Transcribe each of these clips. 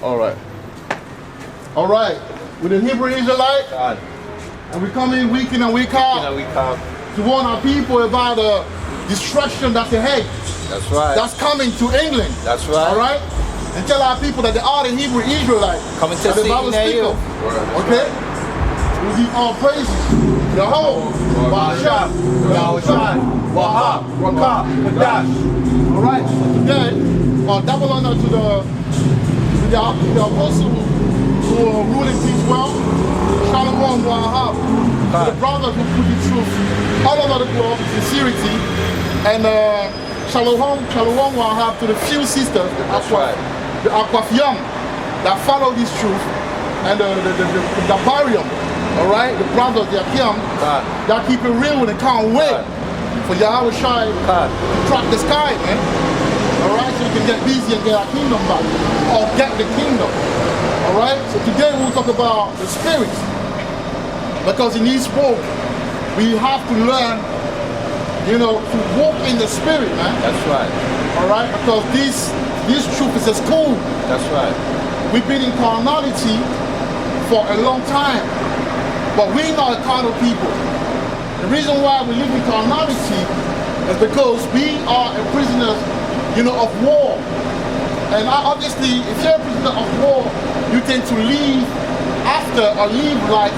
All right. All right. With the Hebrew Israelite, God. and we come in week in and week out to warn our people about the destruction that's ahead. That's right. That's coming to England. That's right. All right. And tell our people that they are the Hebrew Israelite. Coming to see you. Okay. We give all praises. Yehovah, Ahchyams, Yahushai, Wahab, Rakah, Kadash. All right. So today, double honor to the apostle who rule and teach well. Shalom, Wahab. The brothers who put the truth all over the globe, sincerity, and Shalom, Wahab to the few sisters, the Ahchyams that follow this truth, and the Barium, all right, the brothers, the Ahchyams, that keep it real and they can't wait for Yahushai to crack the sky, man. All right, so we can get busy and get our kingdom back, or get the kingdom. All right, so today we'll talk about the spirit, because in this book we have to learn, you know, to walk in the spirit, man. That's right. All right, because this truth is a school. That's right. We've been in carnality for a long time, but we're not a carnal people. The reason why we live in carnality is because we are a prisoners, you know, of war. And obviously, if you're a prisoner of war, you tend to leave after or leave like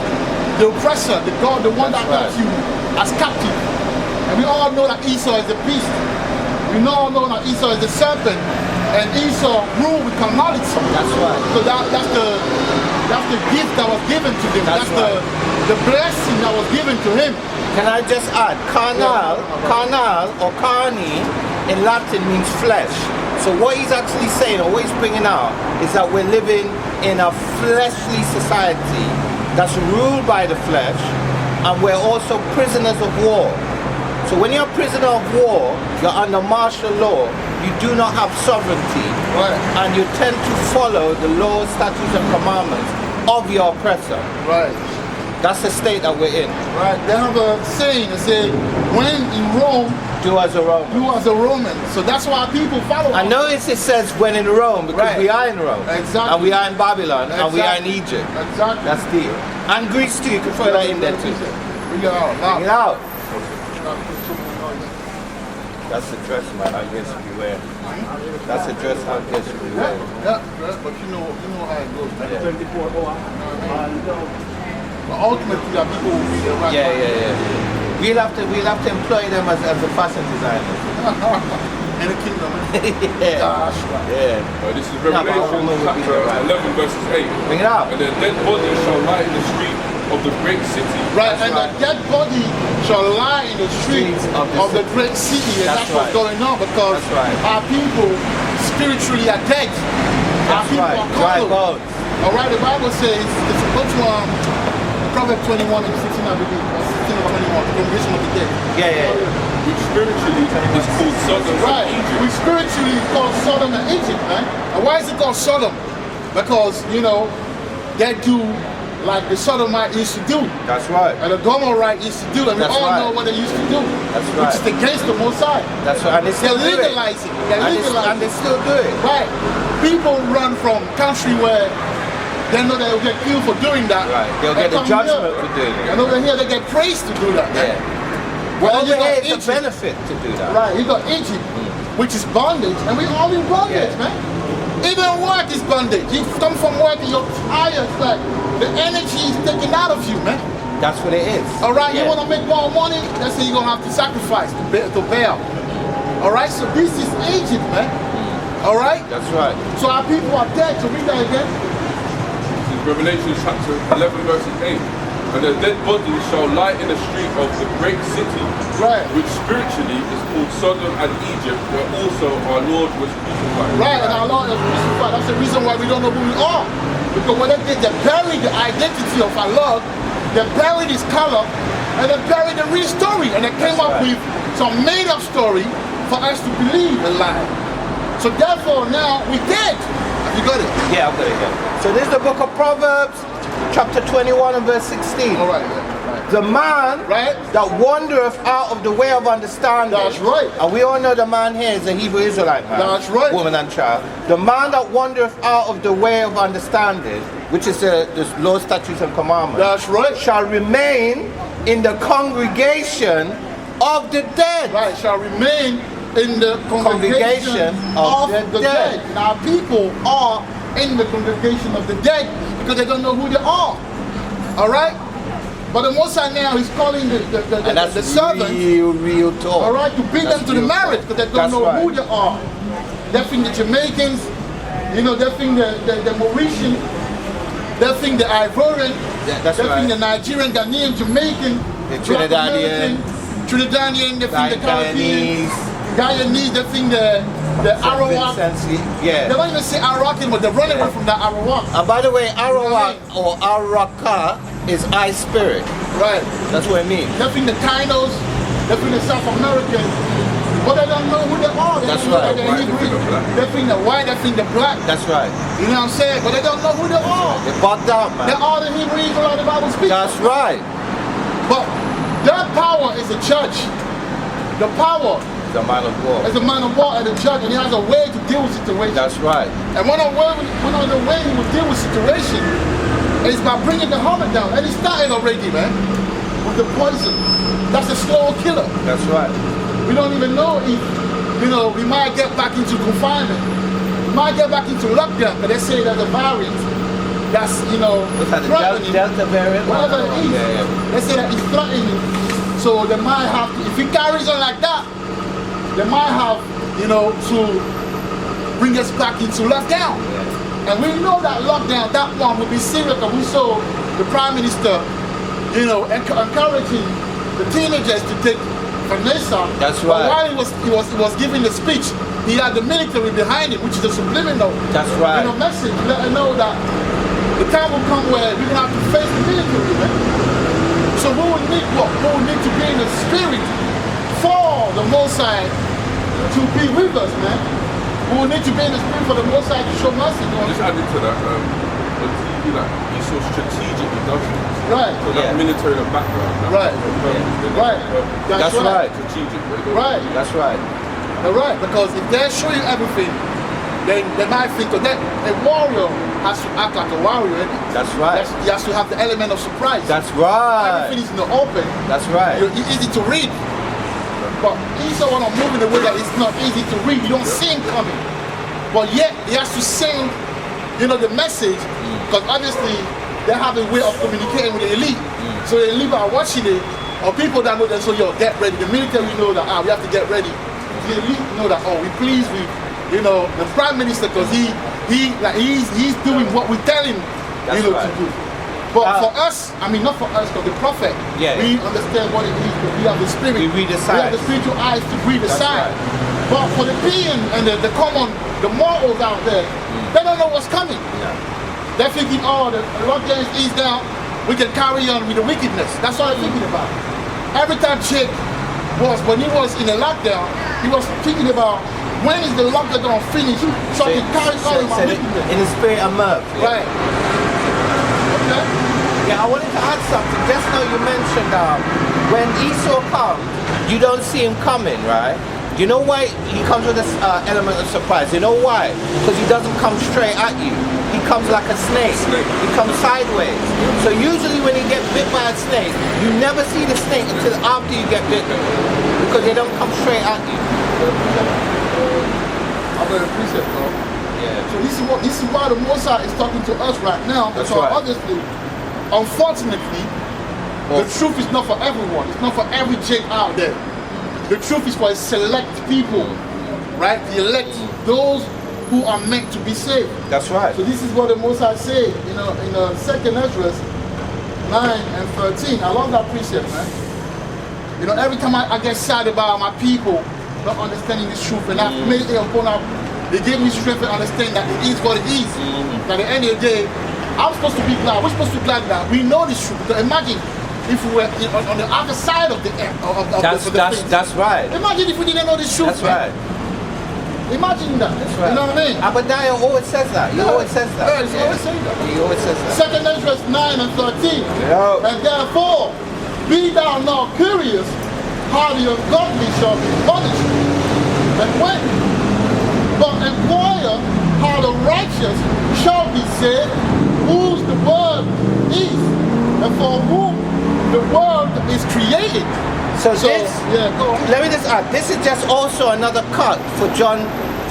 the oppressor, the God, the one that got you as captive. And we all know that Esau is the beast. We all know that Esau is the serpent. And Esau ruled with carnality. That's right. So that's the gift that was given to him. That's the blessing that was given to him. Can I just add, carnal or carni in Latin means flesh. So what he's actually saying, or what he's bringing out, is that we're living in a fleshly society that's ruled by the flesh, and we're also prisoners of war. So when you're a prisoner of war, you're under martial law, you do not have sovereignty, and you tend to follow the laws, statutes, and commandments of your oppressor. Right. That's the state that we're in. Right. They have a saying that says, when in Rome, do as a Roman. Do as a Roman. So that's why people follow. I notice it says when in Rome, because we are in Rome. Exactly. And we are in Babylon, and we are in Egypt. Exactly. That's deal. And Greece too, you can throw that in there too. Bring it out. Bring it out. That's the dress my guess we wear. That's the dress I guess we wear. Yeah, but you know how it goes. Yeah. 24 But ultimately, that people will be the right. Yeah. We'll have to employ them as the fashion designers. In the kingdom. Yeah. Gosh, Yeah. This is Revelation chapter 11 verses 8. Bring it out. And the dead body shall lie in the street of the great city. Right, and the dead body shall lie in the streets of the great city. And that's what's going on, because our people spiritually are dead. Our people are carnal. All right, the Bible says, it's supposed to Proverbs 21 and 16, I believe. 16 or 21, the congregation of the dead. Yeah. Which spiritually is called Sodom and Egypt. Which spiritually is called Sodom and Egypt, man. And why is it called Sodom? Because, you know, they do like the Sodomite used to do. That's right. And the Gomorrite used to do. And we all know what they used to do. That's right. Which is against the Most High. That's right. And they're legalizing. And they still do it. Right. People run from country where they know they'll get killed for doing that. Right. They'll get the judgment for doing it. And over here they get praised to do that. Yeah. Well, over here it's a benefit to do that. Right. You got Egypt, which is bondage, and we all in bondage, man. Even work is bondage. You come from work and you're tired, like the energy is taken out of you, man. That's what it is. All right, you want to make more money? That's why you're going to have to sacrifice to bail. All right, so this is Egypt, man. All right? That's right. So our people are dead. So read that again. This is Revelation chapter 11 verses 8. And the dead body shall lie in the street of the great city, which spiritually is called Sodom and Egypt, where also our Lord was crucified. Right, and our Lord was crucified. That's the reason why we don't know who we are. Because when they buried the identity of our Lord, they buried his color, and they buried the real story, and they came up with some made-up story for us to believe a lie. So therefore now we're dead. Have you got it? Yeah, I've got it here. So this is the book of Proverbs, chapter 21 and verse 16. All right. The man right, that wandereth out of the way of understanding. That's right. And we all know the man here is a Hebrew Israelite man. That's right. Woman and child. The man that wandereth out of the way of understanding, which is the law, statutes, and commandments. That's right. Shall remain in the congregation of the dead. Right, shall remain in the congregation of the dead. Now people are in the congregation of the dead because they don't know who they are. Alright? But the Most High now is calling the servants, real talk. alright, to bring them to the marriage because they don't know who they are. They think the Jamaicans, you know, they think the Mauritian, they think the Ivorian, they think the Nigerian, Ghanaian, Jamaican, the Trinidadian, they think the Caribbean, Guyanese, they think the Arawak. Yeah. They don't even say Arawak anymore, they're running away from that Arawak. And by the way, Arawak or Araka is I spirit. Right. That's what it means. They think the Tainos, they think the South Americans, but they don't know who they are. That's right. They think the white, they think the black. That's right. You know what I'm saying? But they don't know who they are. They're bugged out, man. They are the Hebrew Israelite the Bible speaks. That's right. But their power is a judge. The power The man of war. is a man of war and a judge, and he has a way to deal with situations. That's right. And one of the way he will deal with situation is by bringing the hammer down. And he started already, man, with the poison. That's a slow killer. That's right. We don't even know if, you know, we might get back into confinement. We might get back into lockdown, but they say there's a variant that's, you know, threatening. Delta variant? Whatever it is. Yeah. They say that it's threatening. So they might have to, if it carries on like that, they might have, you know, to bring us back into lockdown. And we know that lockdown, that one will be serious, because we saw the Prime Minister, you know, encouraging the teenagers to take Vanessa. That's right. But while he was giving the speech, he had the military behind him, which is a subliminal, That's right. you know, message. Let them know that the time will come where we're gonna have to face the military, man. So we will need what? We will need to be in the spirit for the Most High to be with us, man. We will need to be in the spirit for the Most High to show mercy. Just adding to that, on TV, like, you saw strategically does it. Right. So that military background. Right. Right. That's right. Strategic. Right. That's right. They're right, because if they show you everything, then they might think that a warrior has to act like a warrior. Isn't it? That's right. He has to have the element of surprise. That's right. Everything is in the open. That's right. It's easy to read. But Esau want to move in a way that it's not easy to read. You don't see him coming. But yet, he has to send, you know, the message, because obviously, they have a way of communicating with the elite. So the elite are watching it, or people that know that, so yo, get ready. The military know that, we have to get ready. The elite know that, oh, we're pleased with, you know, the Prime Minister, because he's doing what we tell him, you know, to do. But for us, I mean, not for us, because the prophet, we understand what it is, because we have the spirit. We read the signs. We have the spiritual eyes to read the signs. But for the peon and the common, the morals out there, they don't know what's coming. They're thinking, oh, the lockdown is eased down, we can carry on with the wickedness. That's what they're thinking about. Every time Jake when he was in the lockdown, he was thinking about, when is the lockdown going to finish so I can carry on my wickedness? In the spirit of mirth. Right. Okay. Yeah, I wanted to add something. Just now you mentioned when Esau comes, you don't see him coming, right? You know why he comes with this element of surprise? You know why? Because he doesn't come straight at you. He comes like a snake. He comes sideways. So usually when you get bit by a snake, you never see the snake until after you get bitten, because they don't come straight at you. I very appreciate it, bro. So this is why the Most High is talking to us right now. That's because right. obviously, unfortunately, the truth is not for everyone. It's not for every Jake out there. The truth is for a select people, right? The elect, those who are meant to be saved. That's right. So this is what the Most High said, you know, in 2nd Ezra 9 and 13. I love that precept, man. You know, every time I get sad about my people not understanding this truth, and I've made it upon our, they gave me strength to understand that it is what it is. At the end of the day, I'm supposed to be glad. We're supposed to be glad that we know this truth. Because imagine if we were on the other side of the earth. That's right. Imagine if we didn't know this truth. That's right. Imagine that. That's right. You know what I mean? Abadiah always says that. He always says that. Yeah, he's always saying that. He always says that. 2nd Ezra 9 and 13. Yeah. And therefore, Be thou not curious how the ungodly shall be punished. And when? But inquire how the righteous shall be saved, whose the world is, and for whom the world is created. So this, yeah, go on. let me just add, this is just also another cut for John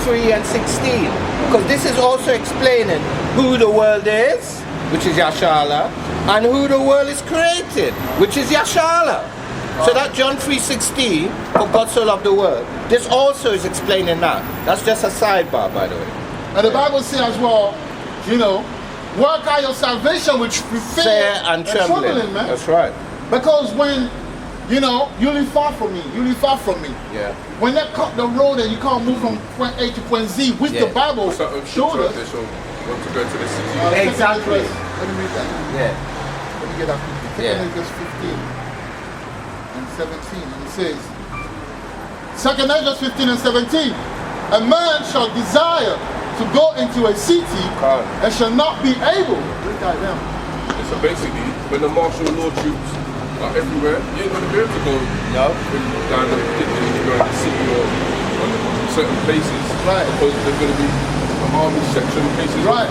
3 and 16. Because this is also explaining who the world is, which is Yashala, and who the world is created, which is Yashala. So that John 3:16, for God so loved the world, this also is explaining that. That's just a sidebar, by the way. And the Bible says as well, you know, work out your salvation with fear and trembling, man. That's right. Because when, you know, you live far from me, you live far from me. Yeah. When they cut the road and you can't move from point A to point Z, which the Bible showed us. They want to go to the city. Exactly. Let me read that. Yeah. Let me get that quickly. Yeah. Verse 15 and 17. And it says, 2 Ezra 15 and 17. A man shall desire to go into a city and shall not be able. Read that down. So basically, when the martial law troops are everywhere, you ain't gonna be able to go down the city or certain places. Right. Because there's gonna be an army section places. Right.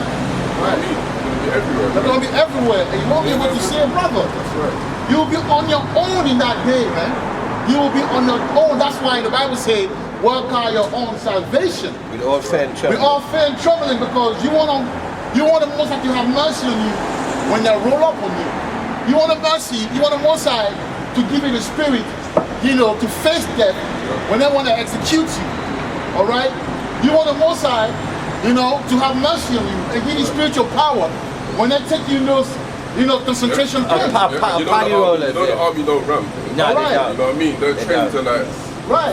Right. It's gonna be everywhere. They're going to be everywhere, and you won't be able to see a brother. That's right. You will be on your own in that day, man. You will be on your own. That's why the Bible says, work out your own salvation. With all fear and trembling. With all fear and trembling, because you want the Most High to have mercy on you when they roll up on you. You want the mercy, you want the Most High to give you the spirit, you know, to face death when they want to execute you. All right? You want the Most High, you know, to have mercy on you and give you spiritual power when they take you in those, you know, concentration camps. You know the army don't run. No, Right. You know what I mean? They're trained to like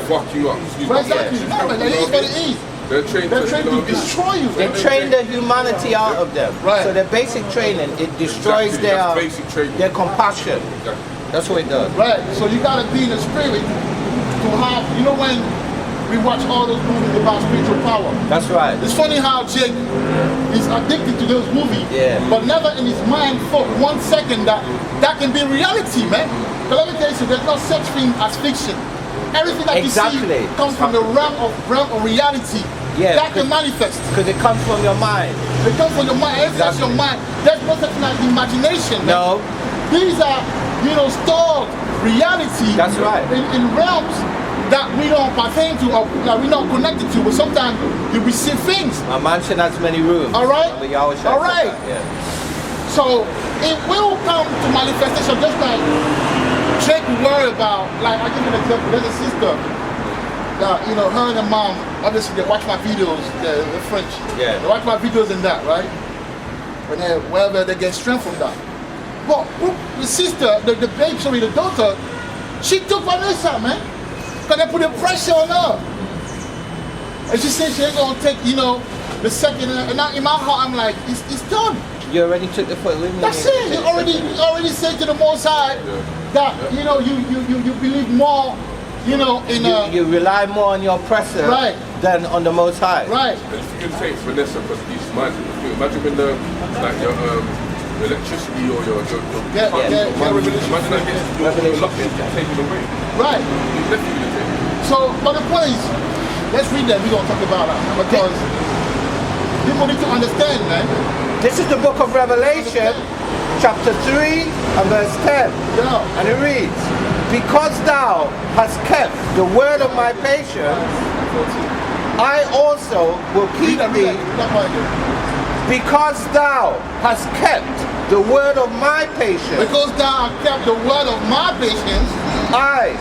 fuck you up. Excuse Right, me. exactly. Yeah. No, but it is what it is. They're trained They're to, trained you know, to destroy you. They train the humanity out of them. Right. So their basic training, it destroys Exactly, that's basic training. their compassion. Exactly. That's what it does. Right. So you gotta be in the spirit to have, you know, when we watch all those movies about spiritual power. That's right. It's funny how Jake is addicted to those movies, but never in his mind thought 1 second that can be reality, man. But let me tell you something, there's no such thing as fiction. Everything that you see comes from the realm of reality. Yeah, that can manifest. Because it comes from your mind. It comes from your mind. That's your mind. There's no such thing as imagination, man. No. These are, you know, stored reality. That's right. In realms that we don't pertain to or that we're not connected to, but sometimes you receive things. A mansion has many rooms. All right? All right. So it will come to manifestation, just like Jake worry about. Like, I give you an example. There's a sister that, you know, her and her mom, obviously they watch my videos, they're French. Yeah. They watch my videos and that, right? When wherever they get strength from that. But the sister, the babe, sorry, the daughter, she took Vanessa, man. Because they put the pressure on her. And she said she ain't gonna take, you know, the second. And now in my heart, I'm like, it's done. You already took the foot with me. That's it. You already said to the Most High that, you know, you believe more, you know, in you rely more on your oppressor than on the Most High. Right. And if you can take Vanessa for peace of mind, imagine when the your electricity or your money, imagine that gets your luck gets taken away. Right. You're definitely gonna take it. So, but the point is, let's read that. We're gonna talk about that because people need to understand, man. This is the book of Revelation, chapter 3 and verse 10. Yeah. And it reads, because thou hast kept the word of my patience, I also will keep thee. Because thou hast kept the word of my patience. Because thou hast kept the word of my patience.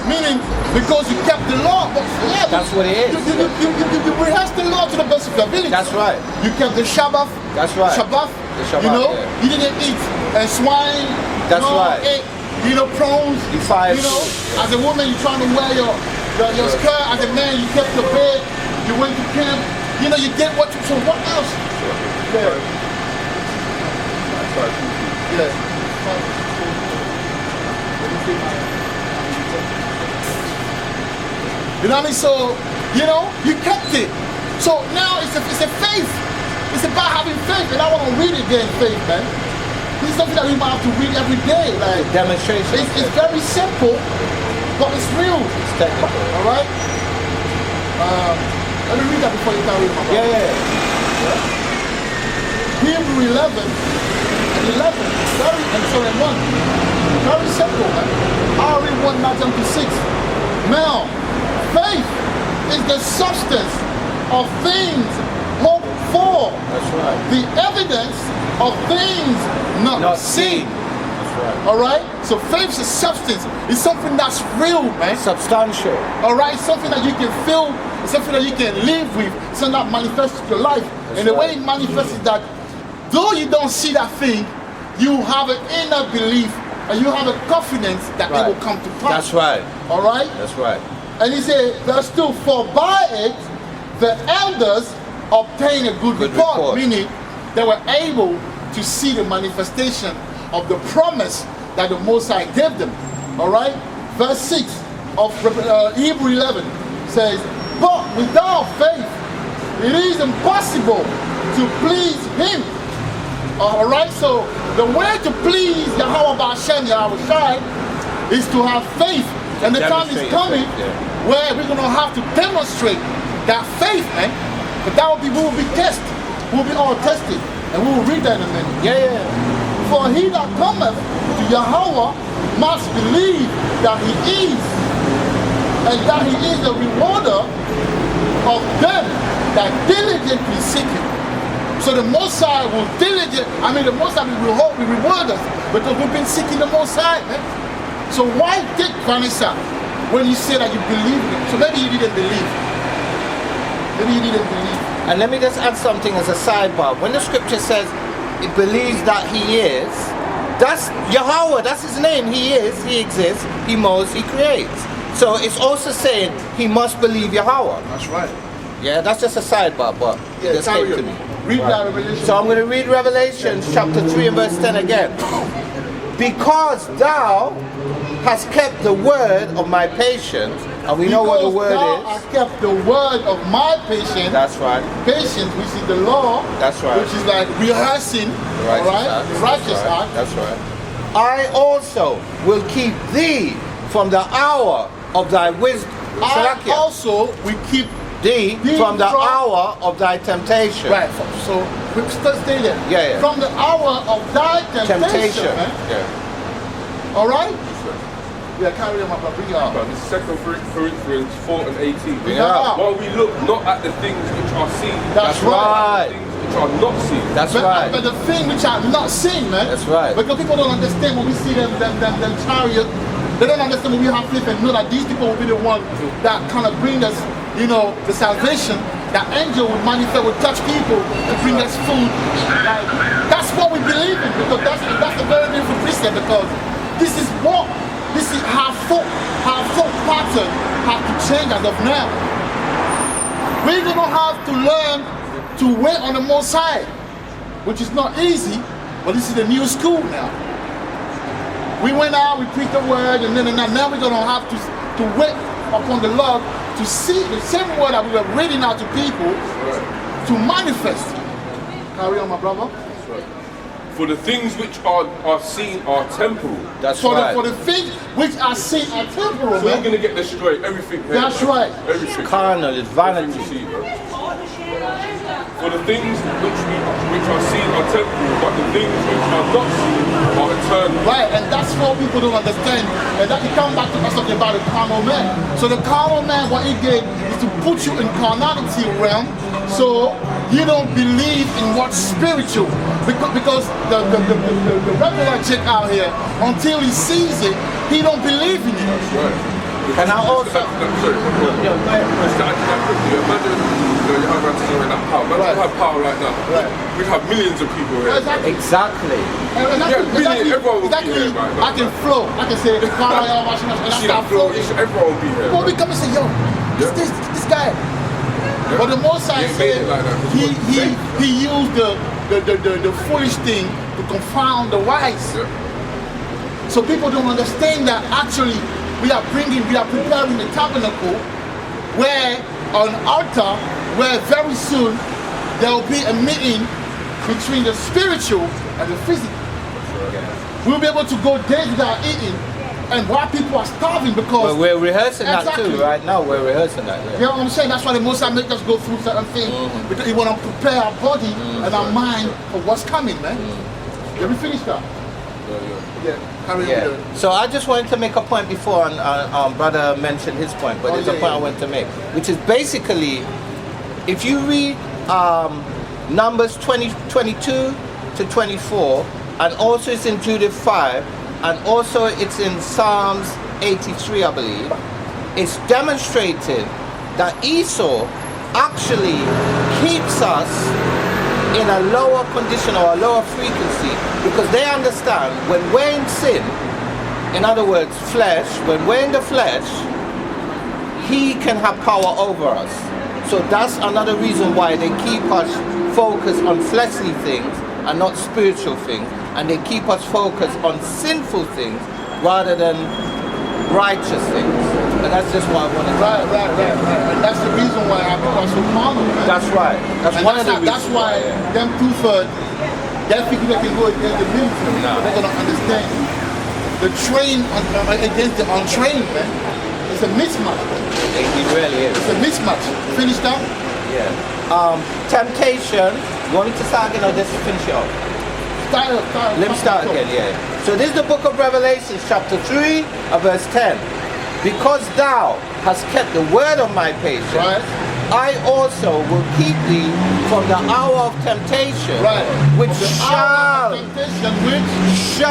Meaning, because you kept the law. Yeah, that's what it is. You rehearsed the law to the best of your ability. That's right. You kept the Shabbat. That's right. Shabbat. The Shabbat, you know, you didn't eat swine. That's right. Ate, you know, prawns. You know, as a woman, you're trying to wear your skirt. As a man, you kept your bed. You went to camp. You know, you did what you. So what else? Yeah. You know what I mean? So, you know, you kept it. So now it's a faith. It's about having faith. And I want to read it again, faith, man. This is something that we might have to read every day. Like Demonstration. it's very simple, but it's real. It's technical. All right. Let me read that before you carry on. Yeah. Hebrew 11 and 11. And 1. Very simple, man. I'll read 1 now jump to 6. Now, faith is the substance of things hoped for. That's right. The evidence of things not seen. That's right. All right? So faith is a substance. It's something that's real, man. Substantial. All right? Something that you can feel. It's something that you can live with. Something that manifests in your life. That's and the way right. it manifests is that though you don't see that thing, you have an inner belief and you have a confidence that it will come to pass. That's right. All right? That's right. And he said, verse 2, for by it the elders obtained a good report, meaning they were able to see the manifestation of the promise that the Most High gave them. All right? Verse 6 of Hebrew 11 says, but without faith it is impossible to please him. All right? So the way to please Yahweh Ba'Shem, Yahweh is to have faith. And the time is coming where we're going to have to demonstrate that faith, man. But that will be, we will be tested. We'll be all tested. And we will read that in a minute. Yeah. For he that cometh to Yahweh must believe that he is, and that he is the rewarder of them that diligently seek him. So the Most High will the Most High will reward us because we've been seeking the Most High, man. So why take Vanessa when you say that you believe in it? So maybe you didn't believe. Maybe you didn't believe. And let me just add something as a sidebar. When the scripture says it believes that he is, that's Yahweh, that's his name. He is, he exists, he mows, he creates. So it's also saying he must believe Yahweh. That's right. Yeah, that's just a sidebar, but it just came to me. Read that Revelation. So I'm going to read Revelation chapter 3 and verse 10 again. Because thou hast kept the word of my patience, and we know what the word thou is. hast kept the word of my patience. That's right. Patience, which is the law. That's right. Which is like rehearsing. The righteous act. The righteous act. That's right. I also will keep thee from the hour of thy wisdom. I also will keep thee from the hour of thy temptation. Right. So we still stay there. Yeah. From the hour of thy temptation. Yeah. All right. Yeah, carry on, my brother. Bring it out. This is 2 Corinthians 4 and 18. Yeah. While we look not at the things which are seen, That's right. Things which are not seen. That's right. But the thing which are not seen, man. That's right. Because people don't understand when we see them chariots. They don't understand when we have faith and know that these people will be the ones that kind of bring us, you know, the salvation. That angel will manifest, will touch people to bring us food. Like, that's what we believe in, because that's a very beautiful precept, because this is how thought pattern have to change as of now. We're gonna have to learn to wait on the Most High, which is not easy, but this is the new school now. We went out, we preached the word, and now we're gonna have to wait upon the Lord to see the same word that we were reading out to people to manifest. Carry on, my brother. For the things which are seen are temporal. That's For right. the things which are seen are temporal. So you're going to get destroyed, everything here. That's right. Everything. Carnal, it's vanity. Everything you see, bro. For the things which are seen are temporal, but the things which are not seen are eternal. Right, and that's what people don't understand. And that it comes back to us talking about the carnal man. So the carnal man, what he did is to put you in carnality realm, so you don't believe in what's spiritual. Because the regular chick out here, until he sees it, he don't believe in it. That's right. And I also... Sorry. Just to add to that quickly, imagine you have that power. Imagine you have power right now. Right. We'd have millions of people here. Exactly. Everyone will be here right now. I can flow. I can say, and I See start that flow, flowing. everyone will be here. People will come and say, yo, this guy. But the Most High said he used the foolish thing to confound the wise. Yeah. So people don't understand that actually we are preparing the tabernacle where an altar where very soon there will be a meeting between the spiritual and the physical. We'll be able to go days without eating, and why people are starving because Well, we're rehearsing that Exactly. too. Right now, we're rehearsing that. you know what I'm saying? That's why the Most High make us go through certain things because He want to prepare our body and our mind for what's coming, man. Did we finish that? Yeah. Carry Yeah. on. So I just wanted to make a point before, and brother mentioned his point, but there's a point I wanted to make, which is basically, if you read Numbers 22 to 24, and also it's in Judith 5, and also it's in Psalms 83, I believe, it's demonstrated that Esau actually keeps us in a lower condition or a lower frequency because they understand when we're in sin, in other words, flesh, when we're in the flesh, he can have power over us. So that's another reason why they keep us focused on fleshly things and not spiritual things, and they keep us focused on sinful things rather than righteous things. And that's just what I wanted to Right. And that's the reason why our people are so carnal, man. That's right. That's And one of the reasons. that's why them 2/3, they think they can go against the military. No. They're gonna understand the trained against the untrained, man. It's a mismatch. It really is. It's a mismatch. Finish that? Yeah. Temptation. You want me to start again or just finish it off? Let me start again, yeah. So this is the book of Revelation, chapter 3, verse 10. Because thou hast kept the word of my patience, Right. I also will keep thee from the hour of temptation, Right. which From the shall hour of temptation, which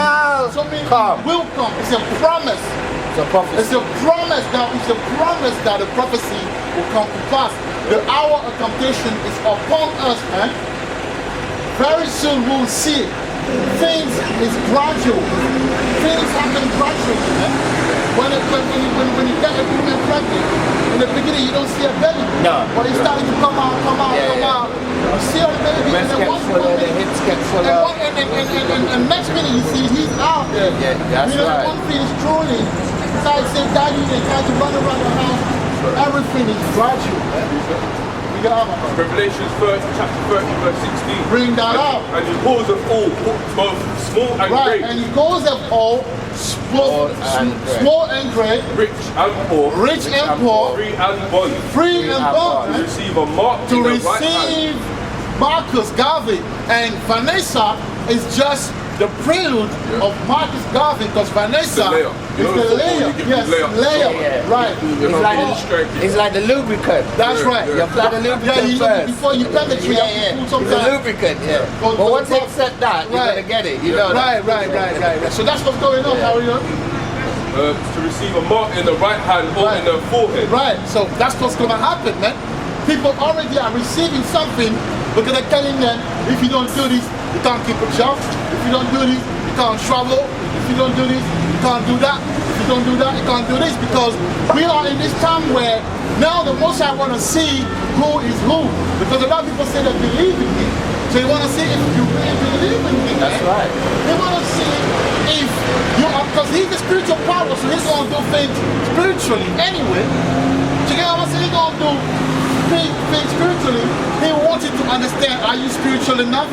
something come. will come. It's a promise. It's a prophecy. It's a promise that the prophecy will come to pass. The hour of temptation is upon us, man. Very soon we'll see it. Things is gradual. Things happen gradually, man. When you get a woman pregnant, in the beginning you don't see a belly. No. But it's starting to come out. You see a baby, Breasts and then get one fuller, the minute, hips get fuller. and next minute you see he's out there. Yeah, that's right. One thing is drooling. So I say, Daddy, they try to run around the house. Everything is gradual, man. We got Revelation chapter 30, verse 16. Bring that up. And he calls of all, both small and Right, great, and he goes of all, small and great, rich and poor, rich and poor, free and bond, free and to bond, receive a mark to in the right hand. receive Marcus Garvey. And Vanessa is just the prelude of Marcus Garvey, because Vanessa The layer. You is know the the football, layer. you give Yes, the layer. layer. Yeah. Right. It's like the lubricant. That's right. You apply the lubricant Yeah, first. before you penetrate, Yeah. you put It's some a lubricant, yeah. Goes But to once the they top. accept that, you're Right. gonna get it. You know that. Right. So that's what's going on, carry on. To receive a mark in the right hand or in the forehead. Right, so that's what's gonna happen, man. People already are receiving something, but they're telling them, if you don't do this, you can't keep a job. If you don't do this, you can't travel. If you don't do this, you can't do that. If you don't do that, you can't do this, because we are in this time where now the Most High want to see who is who. Because a lot of people say they believe in Him. So you want to see if you really believe in Him. That's man. right. They want to see if you are, because He's the spiritual power, so He's going to do things spiritually anyway. So you get what I'm saying? He's going to do things spiritually. He wants you to understand, are you spiritual enough?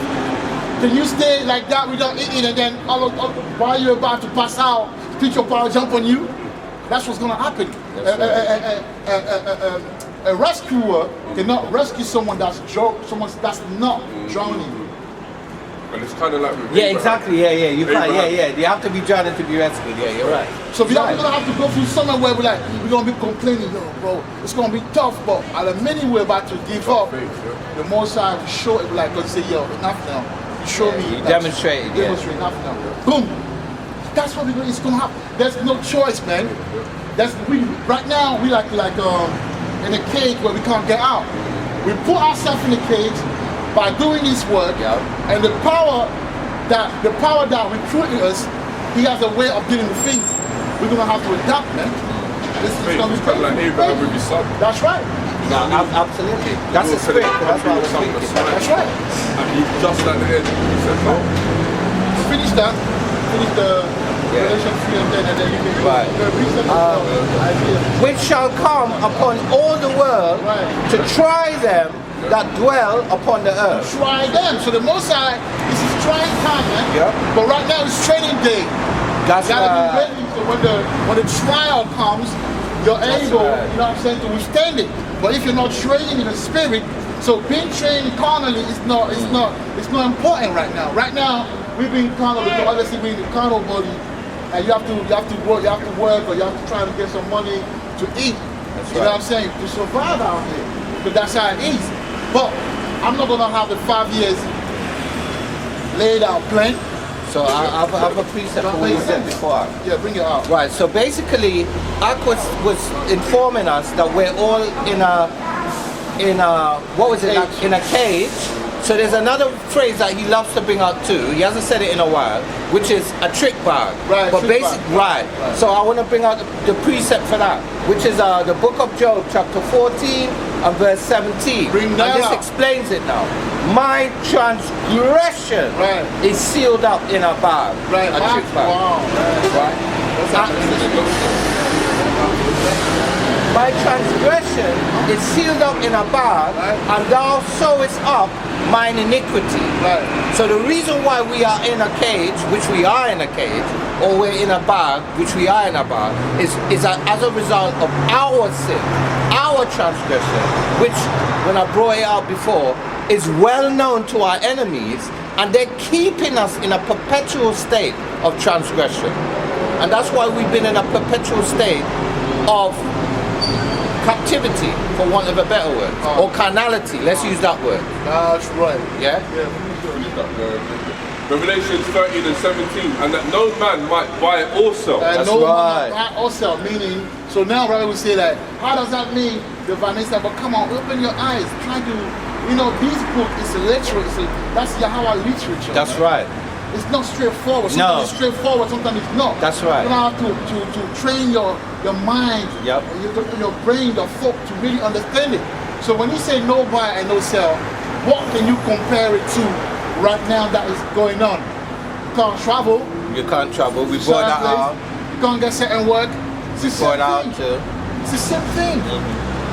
Can you stay like that without eating, and then while you're about to pass out, spiritual power jump on you? That's what's going to happen. A rescuer cannot rescue someone that's not drowning. And it's kind of like with Yeah, Abraham. exactly. Yeah. You can't. Abraham. Yeah. You have to be drowning to be rescued. Yeah, you're right. So we're gonna have to go through somewhere where we're gonna be complaining, yo, bro, it's gonna be tough, but at the minute we're about to give up, the Most High will show it, like, God say, yo, enough now. You show me. You demonstrate. Demonstrate enough now. Boom. That's what it's gonna happen. There's no choice, man. Right now we like in a cage where we can't get out. We put ourselves in a cage by doing this work, and the power that recruited us, He has a way of dealing with things. We're gonna have to adapt, man. This is gonna be It's kind of like Abraham with his son. That's right. No, absolutely. That's the spirit. That's what I was thinking. That's right. And he just at the end, he said, no. Finish that. Finish the Revelation 3 and 10, and then you can go. Right. Idea. Which shall come upon all the world to try them that dwell upon the earth. Try them. So the Most High, this is trying time, man. Yeah. But right now it's training day. That's You gotta right. be ready. So when the trial comes, you're able, right. you know what I'm saying, to withstand it. But if you're not training in the spirit, so being trained carnally is not important right now. Right now, we've been carnal because obviously we're in the carnal body, and you have to work, or you have to try to get some money to eat. You know what I'm saying? To survive out here. But that's how it is. But I'm not gonna have the 5 years laid out plan. So I have a precept for what you said before. Yeah, bring it out. Right, so basically, Ahchyams was informing us that we're all in a cage. So there's another phrase that he loves to bring out too. He hasn't said it in a while, which is a trick bag. Right, But trick basically, bag. right. So I want to bring out the precept for that, which is the book of Job, chapter 14 and verse 17. Bring and that this out. explains it now. My transgression Right. is sealed up in a bag. Right. A trick bag. Wow. Right? My transgression is sealed up in a bag, and thou sewest up mine iniquity. Right. So the reason why we are in a cage, which we are in a cage, or we're in a bag, which we are in a bag, is as a result of our sin, our transgression, which, when I brought it out before, is well known to our enemies, and they're keeping us in a perpetual state of transgression. And that's why we've been in a perpetual state of captivity, for want of a better word, or carnality. Let's use that word. That's right. Yeah? Revelations 13 and 17, and that no man might buy or sell. That's no right. man also, meaning, so now rather we say that, how does that mean, the Vanessa? But come on, open your eyes, try to, this book is literature, that's Yahweh literature. That's right. It's not straightforward. No. Sometimes it's straightforward, sometimes it's not. That's right. You have to train your mind, Yep. your brain, your thought to really understand it. So when you say no buy and no sell, what can you compare it to right now that is going on? You can't travel. You can't travel. We brought that out. You can't get certain work. It's the Brought same out thing. too. It's the same thing.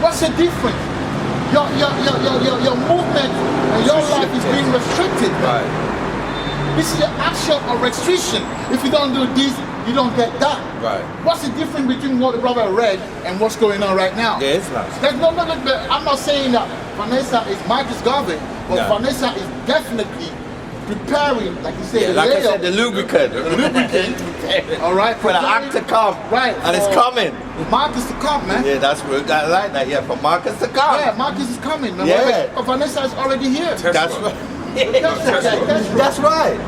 What's the difference? Your movement and your life is being restricted. Right. This is an action of restriction. If you don't do this, you don't get that. Right. What's the difference between what the brother read and what's going on right now? Yeah, it's not. There's no, I'm not saying that Vanessa is Marcus Garvey, but No. Vanessa is definitely preparing, like you said, Yeah, like I said, the lubricant. all right, For the act to come. Right. And it's for coming. Marcus to come, man. Yeah, that's what I like that. Yeah, for Marcus to come. Yeah, Marcus is coming, man. Yeah. But Vanessa is already here. That's right. That's right.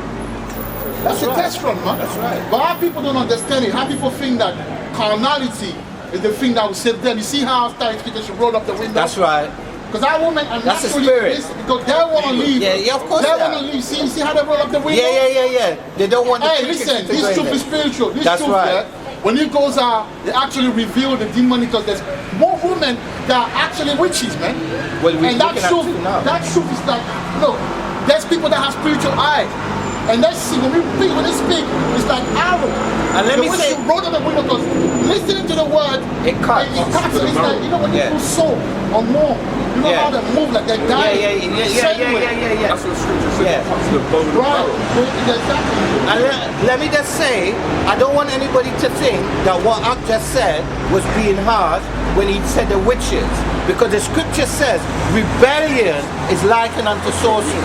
That's That's a test run, man. That's right. But how people don't understand it, how people think that carnality is the thing that will save them. You see how after speaking she rolled up the window? That's right. Because that woman are That's the naturally spirit. this, because they want to leave. Yeah, of course They they want are. to leave. See how they roll up the window? Yeah. They don't want the Hey, crickets listen, to this go in truth there. is spiritual. This That's truth, right. yeah, when it goes out, they actually reveal the demonic, because there's more women that are actually witches, man. Well, we're and that looking at truth, two now. that truth is like, look, there's people that have spiritual eyes. And they see, when they speak, it's like arrow. And let the me way say- she wrote on the window, because listening to the word, It cuts. It cuts. It's like, when Yeah. you do soul or more, you know Yeah. how they move, like they're dying. Yeah. That's what scripture says. Yeah. It cuts the bone of the Right. marrow. Exactly. And let me just say, I don't want anybody to think that what Ak just said was being harsh when he said the witches. Because the scripture says rebellion is likened unto sorcery.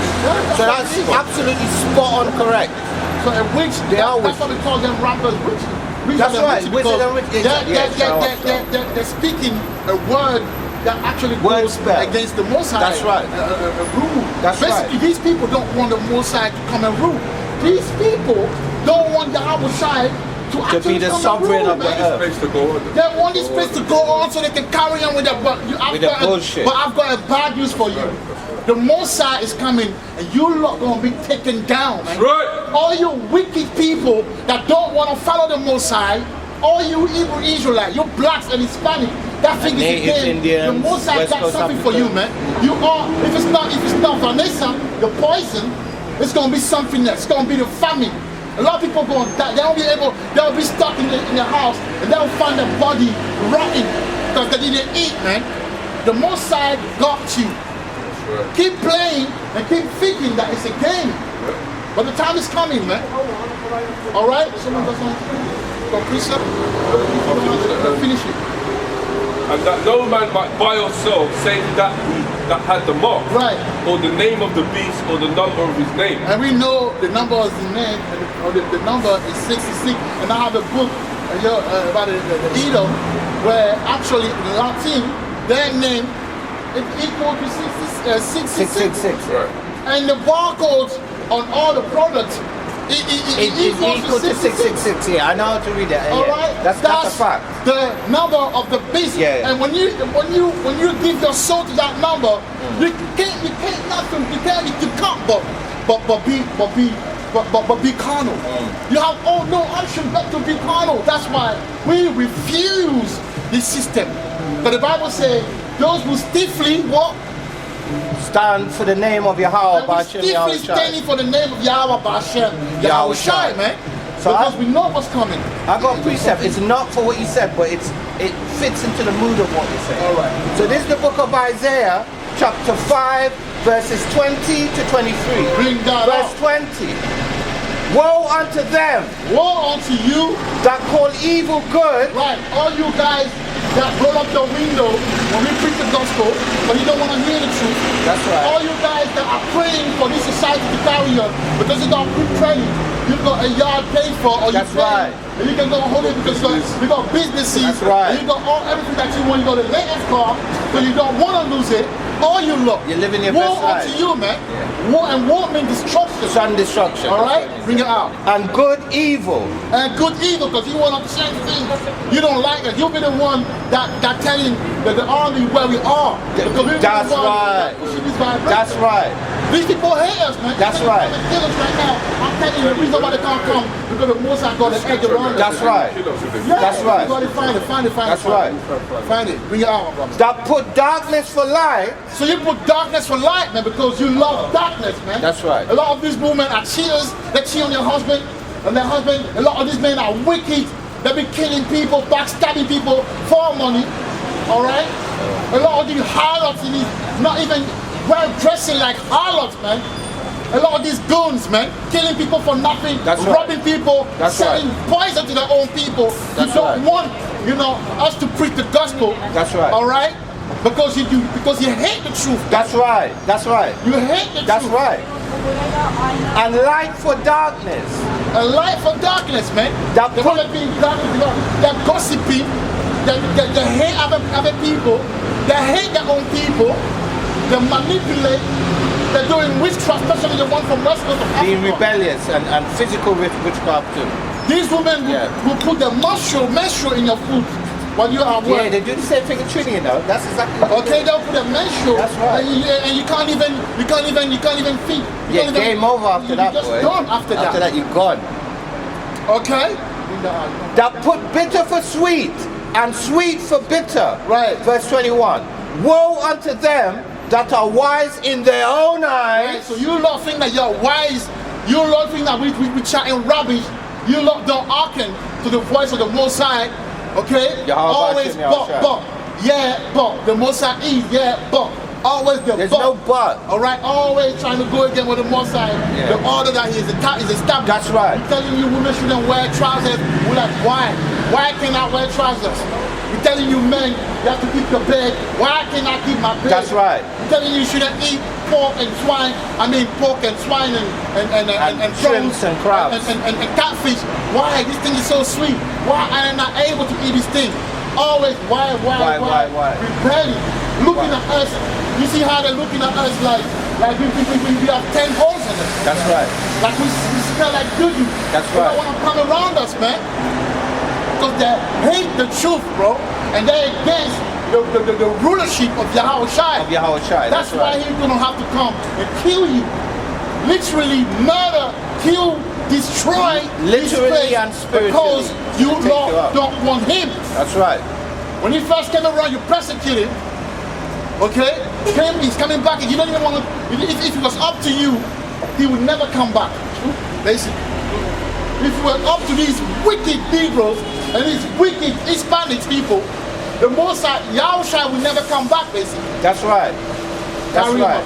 So that's absolutely spot on correct. So a witch, They are that's why we call them rappers witches. That's right, wizard and witch. They're speaking a word that actually Word goes spell. against the Most High. That's right. A rule. That's Basically, right. these people don't want the Most High to come and rule. These people don't want the outside to actually be the come sovereign and rule, of the man. earth. Space to go on. They want this place to go on so they can carry on with their bullshit. But I've got a bad news for you. The Mosai is coming, and you lot gonna be taken down, man. Right. All you wicked people that don't want to follow the Mosai, all you evil Israelites, you blacks and Hispanic, that thing is Native again. Indians, The Mosai West got Coast something for Africa. you, man. You are. If it's not Vanessa, the poison, it's gonna be something else. It's gonna be the famine. A lot of people going to die. They'll be stuck in the house, and they'll find their body rotting because they didn't eat, man. The Mosai got you. Right. Keep playing and keep thinking that it's a game. But the time is coming, man. All right? Someone doesn't go precept. Finish it. And that no man might buy or sell, save that had the mark, right, or the name of the beast, or the number of his name. And we know the number of his name, or the number is 66. And I have a book about the Edom, where actually in Latin, their name is equal to 666. Right. And the barcodes on all the products it equal to 666. Yeah, I know how to read that. All right, that's a fact. The number of the beast. Yeah. And when you give your soul to that number, you can't nothing. You can't but be carnal. You have no option but to be carnal. That's why we refuse this system. But the Bible says those who stiffly what? Stand for the name of Yahweh B'Hashem Stiffly standing for the name of Yahweh B'Hashem Yahushai, man. So because we know what's coming. I got a precept. It's not for what you said, but it fits into the mood of what you said. All right. So this is the book of Isaiah, chapter 5, verses 20 to 23. Bring that Verse 20. Woe unto them. Woe unto you that call evil good. Right. All you guys that roll up your window when we preach the gospel, but you don't want to hear the truth. That's right. All you guys that are praying for this society to carry on, because you got good praying, you've got a yard paid for, or That's you pay, right. and you can go hold it because you got businesses. That's right. And you got everything that you want. You got a latest car, so you don't want to lose it. All you look. You're living your war best life. unto you, man. Yeah. War and war means destruction. Son destruction. All right, bring it out. And good evil. And good evil, because you want to understand things. You don't like it. You'll be the one that telling that the army where we are. That's right. That's right. These people hate us, man. That's right. They kill us right now. I'm telling you, the reason why they can't come because the Most High got an edge around us. That's right. Yeah, That's right. You gotta find it. That's right. Find it. Bring it out, brother. That put darkness for light. So you put darkness for light, man, because you love darkness, man. That's right. A lot of these women are cheaters. They cheat on their husband, and their husband. A lot of these men are wicked. They be killing people, backstabbing people for money. All right. A lot of these harlots, not even well dressing like harlots, man. A lot of these goons, man, killing people for nothing, robbing people, selling poison to their own people. You don't want, us to preach the gospel. That's right. All right. Because you hate the truth. That's right. That's right. You hate the truth. That's right. And light for darkness. A light for darkness, man. They want to be in darkness. They're gossiping. They hate other people. They hate their own people. They manipulate. They're doing witchcraft, especially the one from West Coast of Africa. Being rebellious and physical witchcraft too. These women will put the menstrual in your food while you are at work. Yeah, they do the same thing in Trinity, That's exactly what okay, they'll put a menstrual. That's right. And you can't even think. Yeah, game over after that, just boy. done after that. After that, you're gone. Okay. That put bitter for sweet and sweet for bitter. Right. Verse 21. Woe unto them that are wise in their own eyes. Right, so you lot think that you're wise. You lot think that we chatting rubbish. You lot don't hearken to the voice of the Most High. Okay? Always but. The Most High is, but. Always There's no but. Alright, always trying to go again with the Most High. Yeah. The order that he is established. That's right. I'm telling you women shouldn't wear trousers. We're like, why? Why can't I wear trousers? I'm telling you men, you have to keep your bed. Why can't I keep my bed? That's right. I'm telling you, you shouldn't eat pork and swine. Pork and swine and shrimps and crabs and catfish. Why? This thing is so sweet. Why am I not able to eat this thing? Always, why? Rebelling, looking at us. You see how they're looking at us like we have 10 holes in us. That's right. Like we smell like doo-doo. That's They right. don't want to come around us, man. Because they hate the truth, bro. And they're against the rulership of Yahushai. That's why he's going to have to come and kill you. Literally murder, kill, destroy. Literally and spiritually. Because you don't want him. That's right. When he first came around, you persecuted him. Okay? He's coming back. And you don't even want to. If it was up to you, he would never come back. Basically. If it were up to these wicked Negroes and these wicked Hispanic people, the Most High, Yahushua will never come back, basically. That's right. That's right.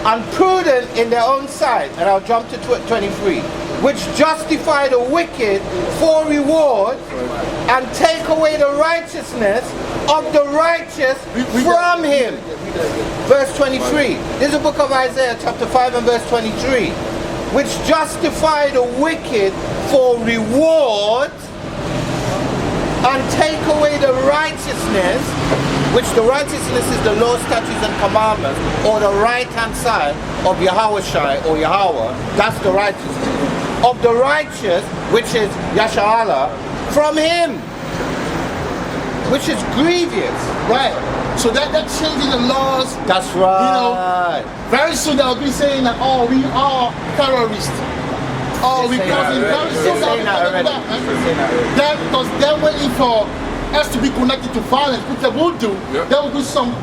and prudent in their own sight. And I'll jump to 23. Which justify the wicked for reward and take away the righteousness of the righteous from him. Verse 23. This is the book of Isaiah chapter 5 and verse 23. Which justify the wicked for reward and take away the righteousness, which the righteousness is the law, statutes and commandments, or the right hand side of Yahweh or Yahweh. That's the righteousness of the righteous, which is Yasharallah, from him, which is grievous. Right. So they're changing the laws. That's right. You know, very soon they'll be saying that, oh, we are terrorists. Oh, we causing very soon they'll be telling that, man. Because they're waiting for us to be connected to violence, which they will do. They will do some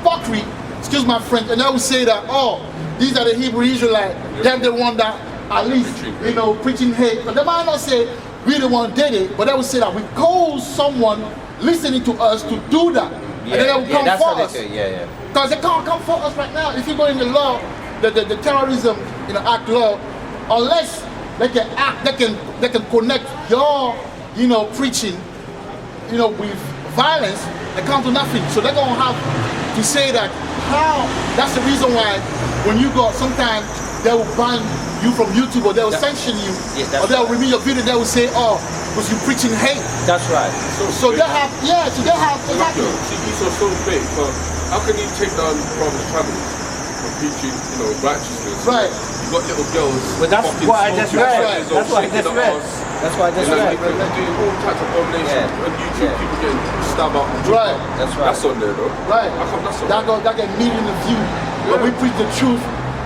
fuckery, excuse my French, and they will say that, oh, these are the Hebrew Israelites, they're the one that at least, you know, preaching hate. But they might not say we the one did it, but they will say that we caused someone listening to us to do that. And then they will come for us. Because they can't come for us right now. If you go in the law, the terrorism, you know, act law, unless they can act, they can connect your, you know, preaching, you know, with violence, they can't do nothing. So they're gonna have to say that how. That's the reason why when you go, sometimes they will ban you from YouTube, or they will sanction you, or they will remove your video. They will say, oh, because you're preaching hate. That's right. So they have, so they have. See, these are so fake. Because how can you take down Prophet's channels for preaching, you know, righteousness? Right. You got little girls. Well, that's what I just read. That's what I just read. That's what I just read. They're doing all types of abominations on YouTube. People getting stabbed up. Right. That's right. That's on there, though. Right. How come that's on there? That get millions of views. But we preach the truth.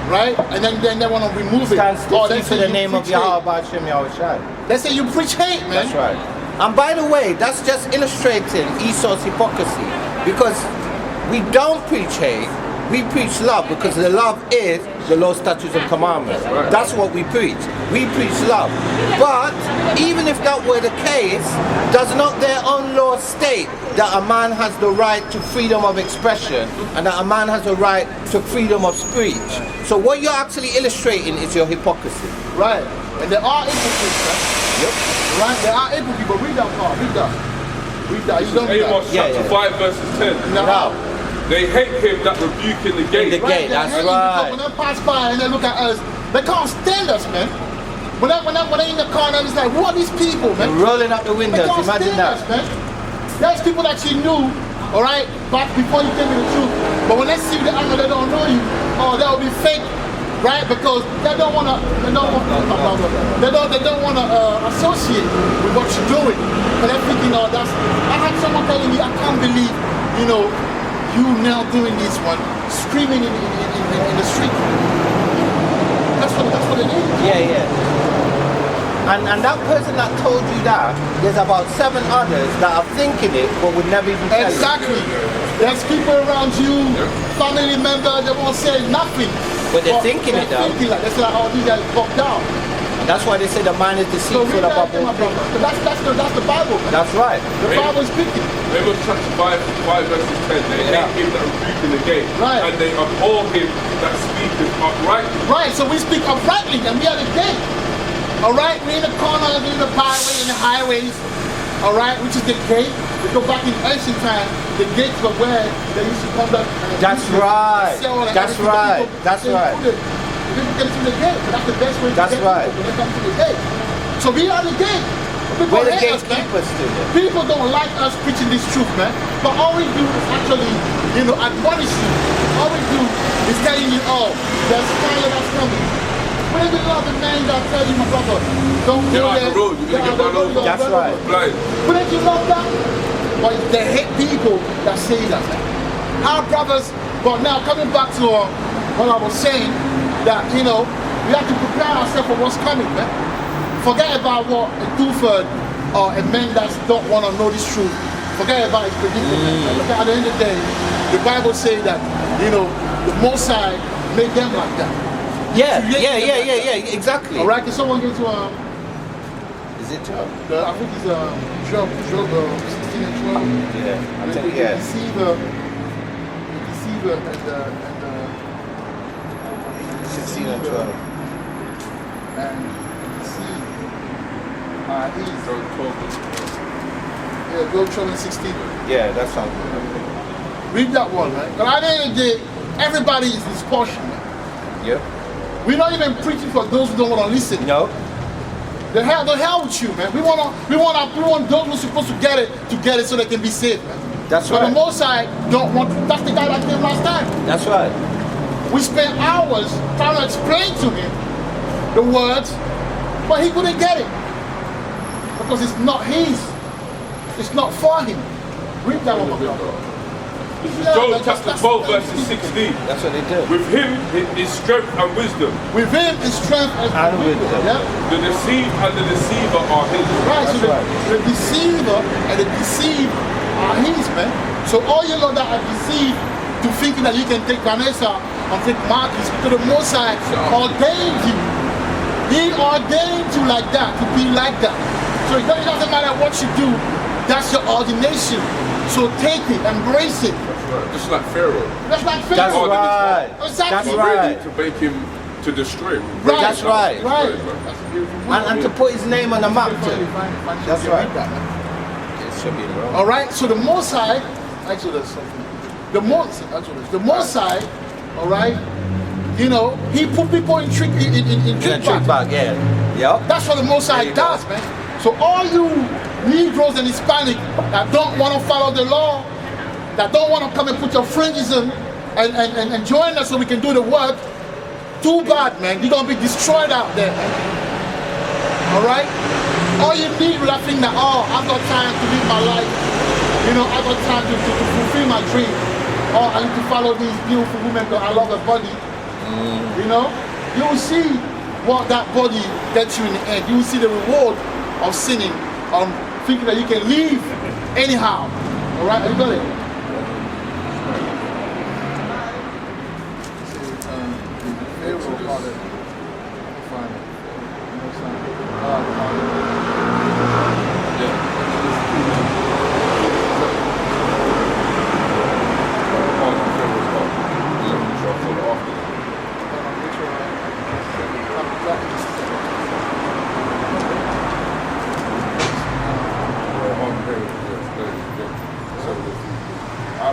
Right? And then they want to remove it. Stands Oh, still for the name of Yahweh Ahchyams Yahweh. They say you preach hate, man. That's right. And by the way, that's just illustrating Esau's hypocrisy. Because we don't preach hate, we preach love, because the love is the law, statutes and commandments. Right. That's what we preach. We preach love. But even if that were the case, does not their own law state that a man has the right to freedom of expression and that a man has the right to freedom of speech? So what you're actually illustrating is your hypocrisy. Right. And there are hypocrites, right? Yep. Right? There are hypocrites, but read that part. Read that. Read that. You don't read Amos that. chapter 5 verses 10. Now, they hate him that rebuke in the gate. In the gate, that's right. When they pass by and they look at us, they can't stand us, man. When they in the car, and it's like, who are these people, man? They're rolling up the windows, They can't imagine stand that. us, man. There's people that you knew, all right, back before you came to the truth. But when they see the angle, they don't know you. Oh, that will be fake, right? Because they don't want to associate with what you're doing. And they're thinking, oh, that's. I had someone telling me, I can't believe, you know, you now doing this one, screaming in the street. That's what it is. Yeah. And that person that told you that, there's about 7 others that are thinking it but would never even tell Exactly. There's people around you, family members, they won't say nothing. But they're thinking it though. They say, oh, these guys fucked down. And that's why they say the mind is deceitful above all things. That's the Bible. Man. That's right. The Bible is speaking. Amos chapter 5 verses 10. They hate him that rebuke in the gate. Right. And they abhor him that speaketh uprightly. Right, so we speak uprightly and we are the gate. Alright, we're in the corners, we're in the byway, in the highways. Alright, which is the gate. We go back in ancient time, the gates were where they used to conduct. That's right. That's right. That's right. People get to the gate, but that's the best way to That's get right. people when they come to the gate. So we are the gate. People We're the hate us, man. gatekeepers to them. People don't like us preaching this truth, man. But all we do is actually, you know, admonish you. All we do is telling you, oh, there's fire that's coming. When you love the man that tell you, my brother, don't Get go out there. the road, you're gonna get run over. That's right. Blind. Wouldn't you love that? But they hate people that say that. Our brothers, but now coming back to what I was saying, that, you know, we have to prepare ourselves for what's coming, man. Forget about what a two-third or a man that don't want to know this truth. Forget about his predicament. Look, at the end of the day, the Bible says that, you know, the Most High made them like that. Yeah, exactly. All right, can someone get to Is it Job? I think it's Job 16 and 12. Yeah, I The think yeah. deceiver and 16 and 12. And see, Heath. Yeah, go 12 and 16. Yeah, that sounds good. Read that one, man. But at the end of the day, everybody is this portion, man. Yeah. We're not even preaching for those who don't want to listen. No. The hell with you, man. We want those who are supposed to get it so they can be saved, man. That's But right. the Most High don't want. That's the guy that came last time. That's right. We spent hours trying to explain to him the words, but he couldn't get it because it's not his. It's not for him. Read that one, my brother. This is Job chapter 12 verses 16. That's what they do. With him is strength and wisdom. With him is strength and wisdom. Yeah? The deceived and the deceiver are his. Right, so That's right. the deceiver and the deceived are his, man. So all you know that are deceived to thinking that you can take Vanessa and take Marcus to the Most High ordained you. He ordained you like that, to be like that. So it doesn't matter what you do, that's your ordination. So take it, embrace it. That's right. Just like Pharaoh. That's like Pharaoh. That's right. Exactly. That's But right. ready to make him to destroy him. Right. That's right. Right. That's a beautiful And to put his name on the map too. That's right. It should be wrong. All right. So the Most High, Exodus. The Most High. All right. You know, he put people in trick bag. Yeah. Yep. That's what the Most High does, man. So all you Negroes and Hispanic that don't want to follow the law, that don't want to come and put your fringes in and join us so we can do the work, too bad, man. You're going to be destroyed out there, man. All right? All you need is that thing that, oh, I've got time to live my life. You know, I've got time to fulfill my dream. Or I need to follow these beautiful women because I love her body. You know? You will see what that body gets you in the end. You will see the reward of sinning, thinking that you can live anyhow. All right? You got it?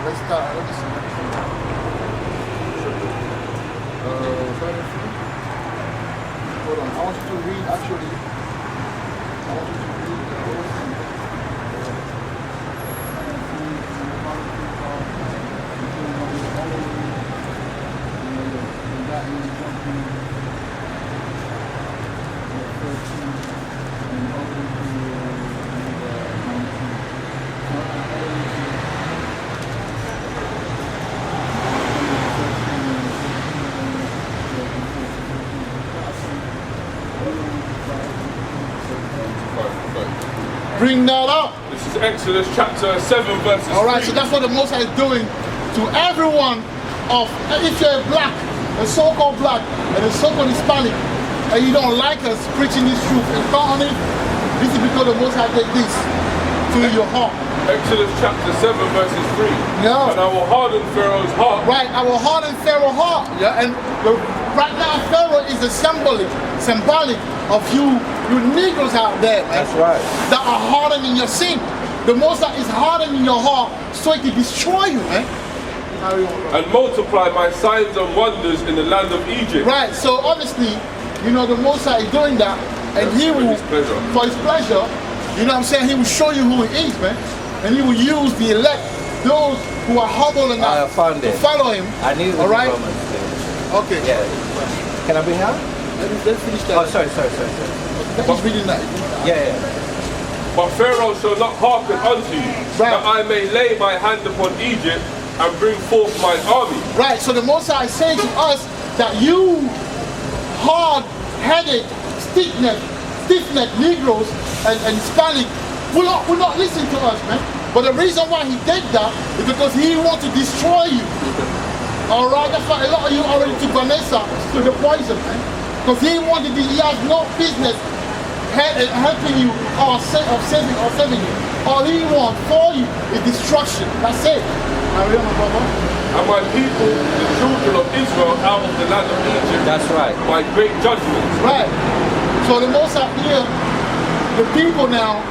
Let's start. Let me see. Hold on. I want you to read, actually. I want you to read the whole thing. Bring that up. This is Exodus chapter 7 verses 3. All right, so that's what the Most High is doing to everyone of, if you're a black, a so-called black, and a so-called Hispanic, and you don't like us preaching this truth and thought on it, this is because the Most High did this to your heart. Exodus chapter 7 verses 3. Yeah. And I will harden Pharaoh's heart. Right, I will harden Pharaoh's heart. Yeah, and right now Pharaoh is a symbolic of you Negroes out there, man. That's right. That are hardening your sin. The Most High is hardening your heart so it can destroy you, man. And multiply my signs and wonders in the land of Egypt. Right, so obviously, you know, the Most High is doing that, and he will, for his pleasure, you know what I'm saying, he will show you who he is, man. And he will use the elect, those who are humble enough to follow him. I need all right? Okay. Yeah. Can I bring that? Let's finish that. Oh, sorry. He's reading that. Yeah. But Pharaoh shall not hearken unto you, that I may lay my hand upon Egypt and bring forth my army. Right, so the Most High is saying to us that you hard-headed, stiff-necked Negroes and Hispanic will not listen to us, man. But the reason why he did that is because he wants to destroy you. All right, that's why a lot of you already took Vanessa to the poison, man. Because he has no business helping you or saving you. All he wants for you is destruction. That's it. Carry on, my brother. And my people, the children of Israel, out of the land of Egypt. That's right. By great judgments. Right. So the Most High here, the people now,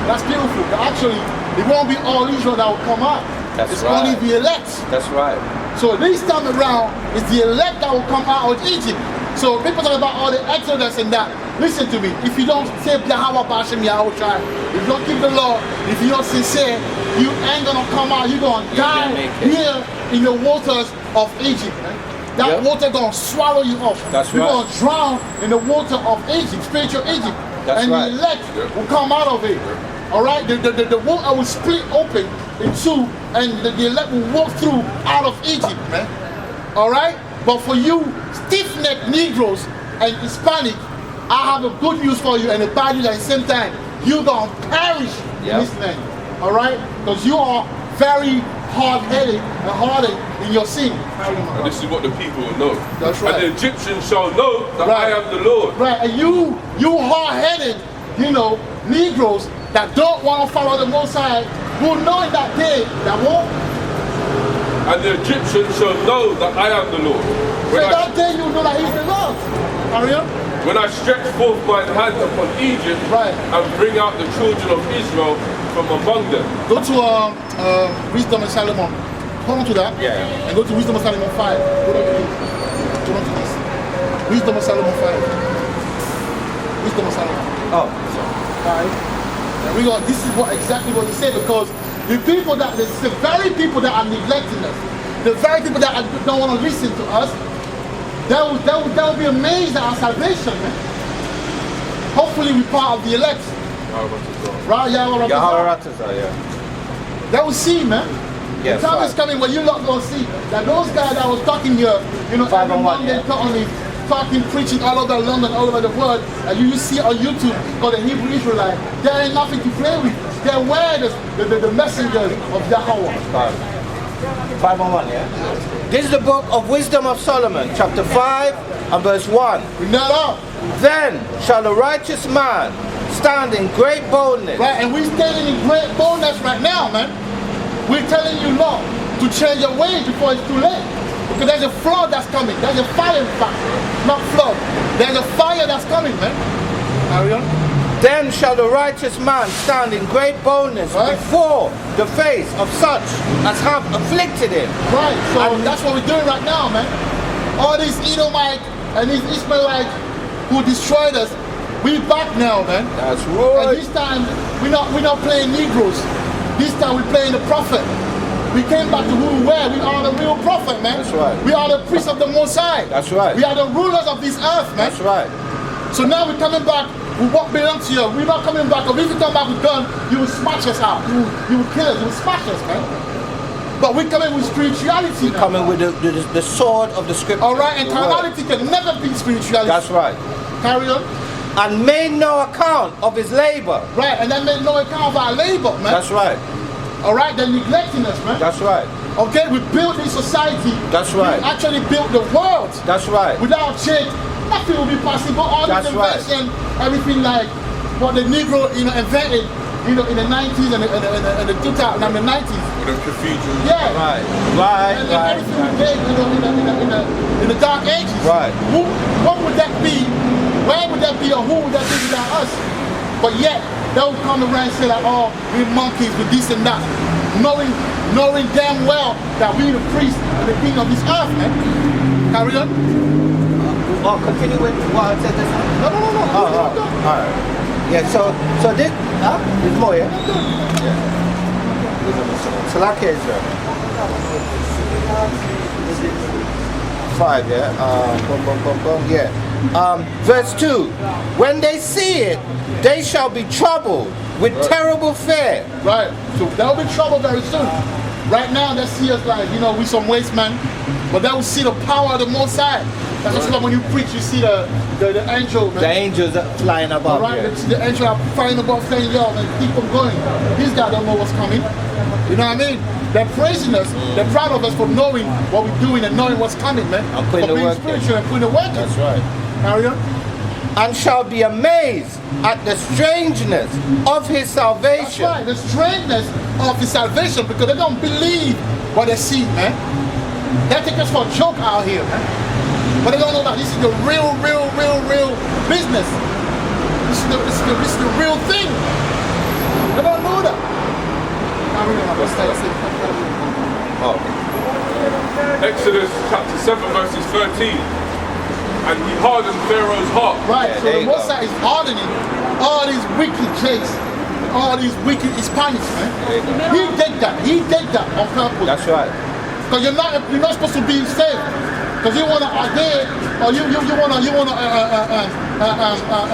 that's beautiful. But actually, it won't be all Israel that will come out. That's it's right. only the elect. That's right. So this time around, it's the elect that will come out of Egypt. So people talk about all the exodus and that. Listen to me. If you don't say Yahweh Bashem Yahushai, if you don't keep the law, if you're not sincere, you ain't gonna come out. You're gonna die here in the waters of Egypt. Man. That water gonna swallow you up. That's You're right. gonna drown in the water of Egypt, spiritual Egypt. That's and right. the elect will come out of it. All right, the water will split open in two, and the elect will walk through out of Egypt, man. All right, but for you stiff-necked Negroes and Hispanic, I have a good news for you and a bad news at the same time. You're gonna perish in this land. All right, because you are very hard-headed and hardened in your sin. And this is what the people will know. That's right. And the Egyptians shall know that I am the Lord. Right, and you hard-headed, you know, Negroes that don't want to follow the Most High will know in that day that won't. And the Egyptians shall know that I am the Lord. So that day you know that He's the Lord. Are you? When I stretch forth my hand upon Egypt and bring out the children of Israel from among them. Go to Wisdom of Solomon. Hold on to that. Yeah. And go to Wisdom of Solomon 5. Go on to this. Wisdom of Solomon 5. Wisdom of Solomon. Oh. 5. And we got, this is exactly what he said, because the people that, the very people that are neglecting us, the very people that don't want to listen to us, they'll be amazed at our salvation, man. Hopefully we're part of the elect. Right, Yahweh They will see, man. Yeah, the time is coming when you're not going to see that those guys that was talking here, you know, every Monday talking, preaching all over London, all over the world, and you see on YouTube called the Hebrew Israelite, there ain't nothing to play with. They're the messengers of Yahweh. 5:1, yeah? This is the book of Wisdom of Solomon, chapter 5 and verse 1. Read that up. Then shall a righteous man stand in great boldness. Right, and we're standing in great boldness right now, man. We're telling you, Lord, to change your ways before it's too late. Because there's a flood that's coming. There's a fire, in fact. Not flood. There's a fire that's coming, man. Carry on. Then shall the righteous man stand in great boldness before the face of such as have afflicted him. Right, so that's what we're doing right now, man. All these Edomites and these Ishmaelites who destroyed us, we back now, man. That's right. And this time, we're not playing Negroes. This time we're playing the prophet. We came back to who we were. We are the real prophet, man. That's right. We are the priests of the Most High. That's right. We are the rulers of this earth, man. That's right. So now we're coming back with what belongs to you. We're not coming back. If you come back with gun, you will smash us out. You will kill us. You will smash us, man. But we're coming with spirituality now. Coming with the sword of the scripture. All right, and carnality can never be spirituality. That's right. Carry on. And made no account of his labor. Right, and that made no account of our labor, man. That's right. All right, they're neglecting us, man. That's right. Okay, we built this society. That's right. We actually built the world. That's right. Without change, nothing will be possible. All this invention, everything like what the Negro, you know, invented, you know, in the 90s and the 2000s and the 90s. The cathedral. Yeah. Right. And everything we did, you know, in the dark ages. Right. What would that be? Where would that be, or who would that be without us? But yet, they will come around and say like, oh, we're monkeys with this and that. Knowing damn well that we're the priest and the king of this earth, man. Carry on. Continue with what I said this time. No. All right. Yeah, so this, there's more, yeah? Salakia Israel. 5, yeah? Yeah. Verse 2. When they see it, they shall be troubled with terrible fear. Right. So there will be trouble very soon. Right now, they see us like, you know, we some waste man, but they will see the power of the Most High. That's just like when you preach, you see the angel, man. The angels are flying above. Right, the angel are flying above saying, yo, man, keep on going. These guys don't know what's coming. You know what I mean? They're praising us. They're proud of us for knowing what we're doing and knowing what's coming, man. And putting for the being work spiritual and putting the work in. That's right. Carry on. And shall be amazed at the strangeness of his salvation. That's right, the strangeness of his salvation, because they don't believe what they see, man. They take us for a joke out here, man. But they don't know that this is the real business. This is the real thing. They don't know that. I really want to say. Oh. Exodus chapter 7 verses 13. And he hardened Pharaoh's heart. Right, Yeah, so the Most High is hardening all these wicked Jays, all these wicked Hispanics, man. He did that on purpose. That's right. Because you're not supposed to be saved. Because you wanna again, or you wanna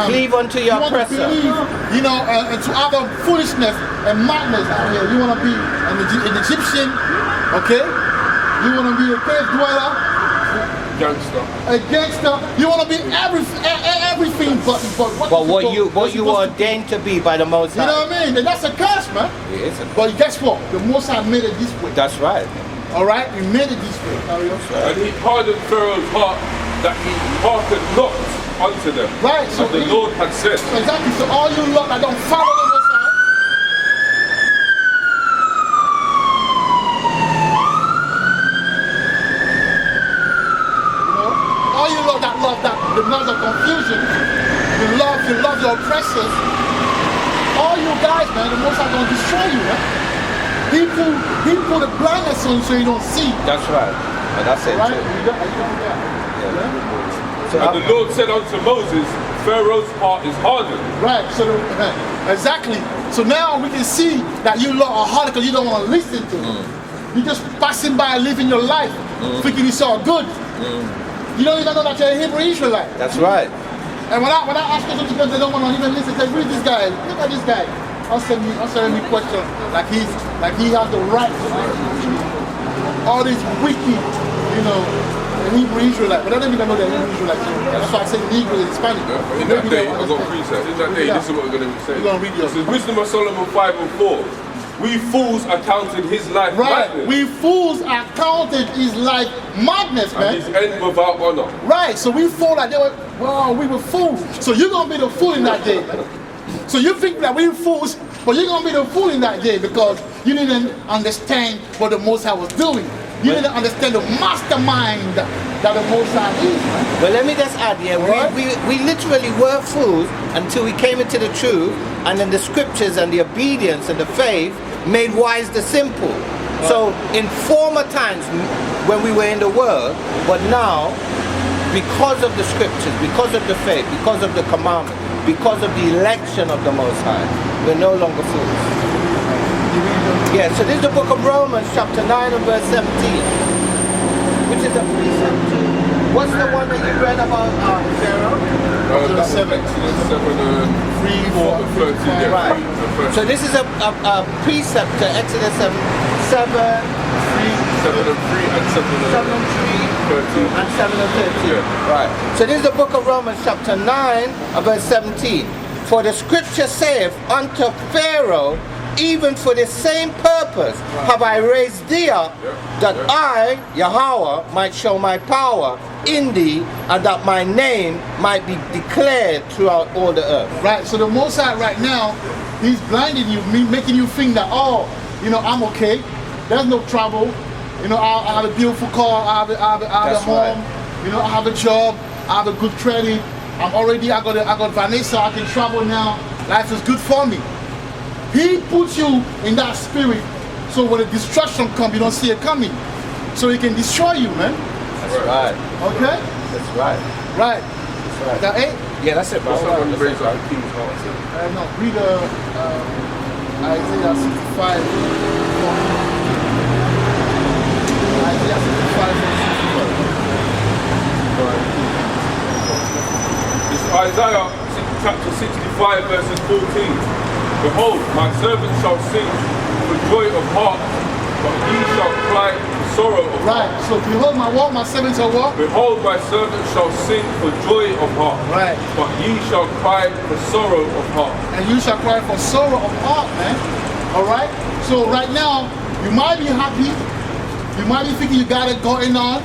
Cleave unto your oppressor. Believe, into other foolishness and madness out here. You wanna be an Egyptian, okay? You wanna be a cave dweller. A gangster. You want to be everything but what you were ordained to be by the Most High. You know what I mean? And that's a curse, man. Yeah, it's a curse. But guess what? The Most High made it this way. That's right. All right, He made it this way. And he hardened Pharaoh's heart that he hearkened not unto them. Right. So as the Lord had said. Exactly. So all you lot that don't follow the Most High. All you lot that love the laws of confusion, you love your oppressors. All you guys, man, the Most High gonna destroy you, man. He put a blindness on you so you don't see. That's right. And that's it Right? too. So And the Lord said unto Moses, Pharaoh's heart is hardened. Right, so exactly. So now we can see that you lot are hard because you don't want to listen to it. You're just passing by, living your life, thinking it's all good. You don't even know that you're a Hebrew Israelite. that's right. And when I ask questions because they don't want to even listen, they read this guy. Look at this guy. Answering me questions like he has the right to answer. All these wicked, Hebrew Israelite, but I don't even know they're Hebrew Israelite. That's why I say Negro is Hispanic. Yeah, in that day, I've got precepts. In that day, this is what we're going to be saying. We're going to read yours. This is Wisdom of Solomon 5:4. We fools accounted his life Right, madness, we fools accounted his life madness, and man. his end without honor. Right, so we thought that we were fools. So you're going to be the fool in that day, man. So you think that we're fools, but you're going to be the fool in that day because you didn't understand what the Most High was doing. You didn't understand the mastermind that the Most High is, man. But let me just add, we literally were fools until we came into the truth, and then the scriptures and the obedience and the faith made wise the simple. So in former times when we were in the world, but now, because of the scriptures, because of the faith, because of the commandment, because of the election of the Most High, we're no longer fools. Yeah, so this is the book of Romans chapter 9 and verse 17, which is a precept to, what's the one that you read about Pharaoh? That's 7, 3, 4, and 13. Yeah, Right. 3 and 13. So this is a precept to Exodus 7, 7, 7 and 3 and 7 and 13. and 7 and 13. Yeah. Right. So this is the book of Romans chapter 9 and verse 17. For the scripture saith unto Pharaoh, even for the same purpose have I raised thee up, that I, Yahweh, might show my power in thee, and that my name might be declared throughout all the earth. Right, so the Most High right now, He's blinding you, making you think that, I'm okay. There's no trouble. I have a beautiful car, I have a home, Right. I have a job, I have a good credit. I got Vanessa, I can travel now. Life is good for me. He puts you in that spirit, so when the destruction comes, you don't see it coming. So He can destroy you, man. That's right. Okay? That's right. Right. That's right. Is that it? Yeah, that's it, bro. That's how we raise our king's heart. No, read Isaiah 65. Isaiah 65. It's Isaiah chapter 65 verses 14. Behold, my servant shall sing for joy of heart, but ye shall cry for sorrow of heart. Right, so behold my servant shall walk. Behold, my servant shall sing for joy of heart, Right. but ye shall cry for sorrow of heart. And you shall cry for sorrow of heart, man. Alright? So right now, you might be happy, you might be thinking you got it going on,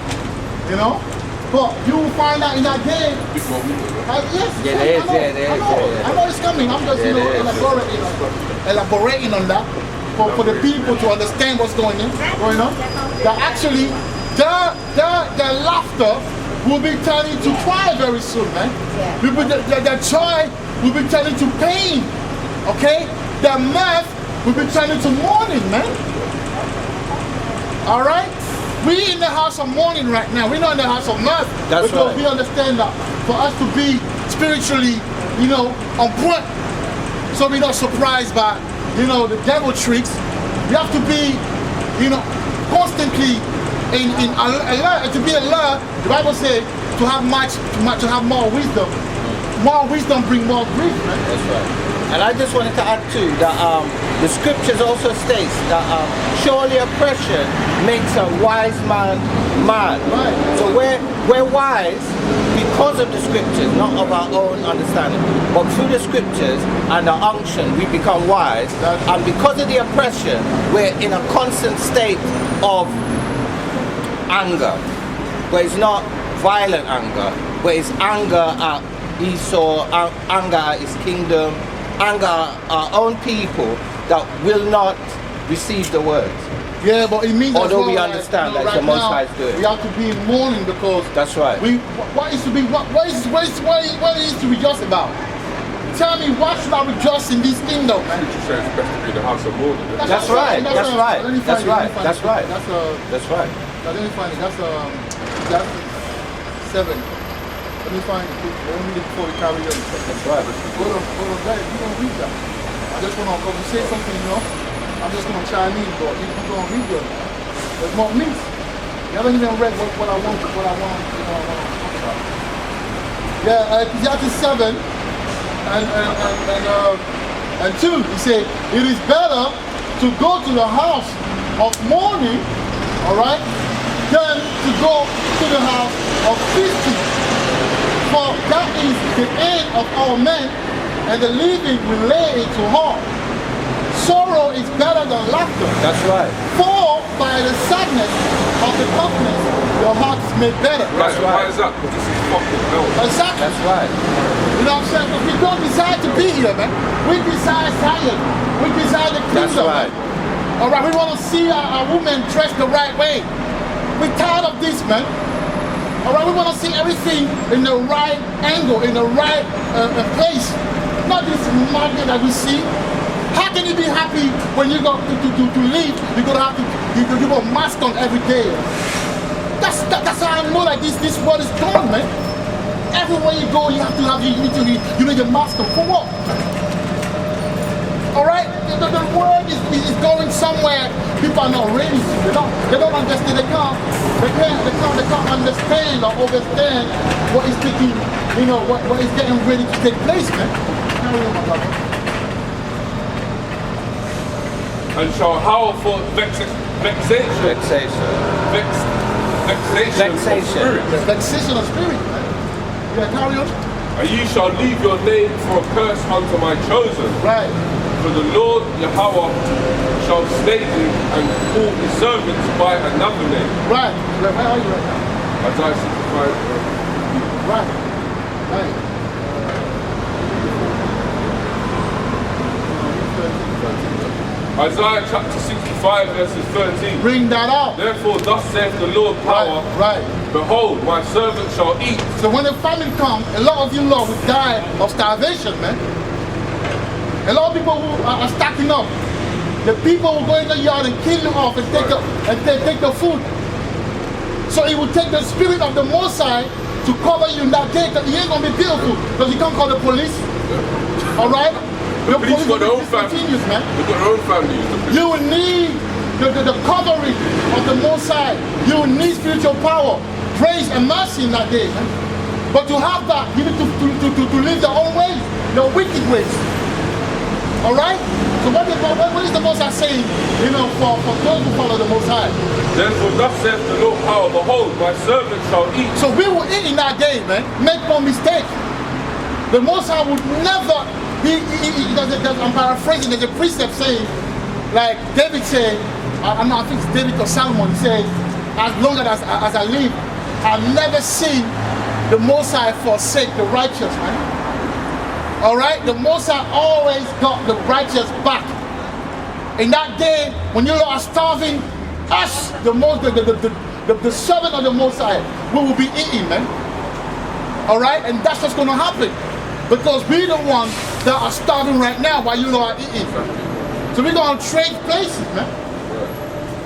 but you will find out in that day. Before we do that. Yes, Yeah, there is, I know, yeah, there is, I know, yeah. I know it's coming. I'm just Yeah, there is. elaborating on that. for the people to understand what's going on. That actually their laughter will be turning to cry very soon, man. Their joy will be turning to pain. Okay? Their mirth will be turning to mourning, man. Alright? We in the house of mourning right now. We're not in the house of mirth. That's because right. we understand that for us to be spiritually, on point, so we're not surprised by, the devil tricks. We have to be, constantly in alert. To be alert, the Bible says to have more wisdom. More wisdom bring more grief, man. That's right. And I just wanted to add too that the scriptures also states that surely oppression makes a wise man mad. Right. So we're wise because of the scriptures, not of our own understanding. But through the scriptures and the unction, we become wise. And because of the oppression, we're in a constant state of anger. But it's not violent anger, but it's anger at Esau, anger at his kingdom, anger at our own people that will not receive the words. Yeah, but it means although we understand that the Most High is doing. We have to be in mourning because that's right. What is to rejoice about? Tell me, why should I rejoice in this kingdom? Scripture says it's best to be in the house of mourning. That's right. That's right. That's right. That's right. That's right. Let me find it. That's 7. Let me find it. Let me read it before we carry on. That's right. Hold on, guys. You don't read that. I just want to, because you say something, I'm just going to chime in, but you don't read it. There's more meat. You haven't even read what I want. Yeah, Ecclesiastes 7 and 2. He said, it is better to go to the house of mourning, all right, than to go to the house of feasting. For that is the end of all men, and the living will lay it to heart. Sorrow is better than laughter. That's right. For by the sadness of the countenance, your heart is made better. That's right. Why is that? Because this is fucking hell. Exactly. That's right. You know what I'm saying? But we don't desire to be here, man. We desire Zion. We desire the kingdom. That's right. All right, we want to see our women dressed the right way. We're tired of this, man. All right, we want to see everything in the right angle, in the right place. Not this market that we see. How can you be happy when you go to leave? You're gonna have to you got a mask on every day. That's how I know that this world is gone, man. Everywhere you go, you have to have you need a mask on. For what? All right, the world is going somewhere. People are not ready. They don't understand. They can't understand or understand what is taking, what is getting ready to take place, man. Carry on, my brother. And shall howl for vexation. Vexation. Vexation of spirit, man. Yeah, carry on. And ye shall leave your name for a curse unto my chosen. Right. For the Lord Yahweh shall slay thee and call his servants by another name. Right. Where are you right now? Isaiah 65. Right. Isaiah chapter 65 verses 13. Bring that out. Therefore thus saith the Lord power, right. Behold, my servant shall eat. So when the famine comes, a lot of you will die of starvation, man. A lot of people who are stacking up. The people who go in the yard and kill them off and take the food. So it will take the spirit of the Most High to cover you in that day. It ain't gonna be beautiful because you can't call the police. All right. The police got their own family. Man. They've got their own families. You will need the covering of the Most High. You will need spiritual power, praise and mercy in that day. Man. But to have that, you need to live your own ways, your wicked ways. All right? So what is the Most High saying, for those who follow the Most High? Therefore thus saith the Lord power, behold, my servant shall eat. So we will eat in that day, man. Make no mistake. The Most High would never, I'm paraphrasing, there's a precept saying, like David said, I think it's David or Solomon, he said, as long as I live, I've never seen the Most High forsake the righteous, man. All right? The Most High always got the righteous back. In that day, when you are starving, us, the servant of the Most High, we will be eating, man. All right, and that's what's going to happen, because we're the ones that are starving right now while you are eating. So we're going to trade places, man.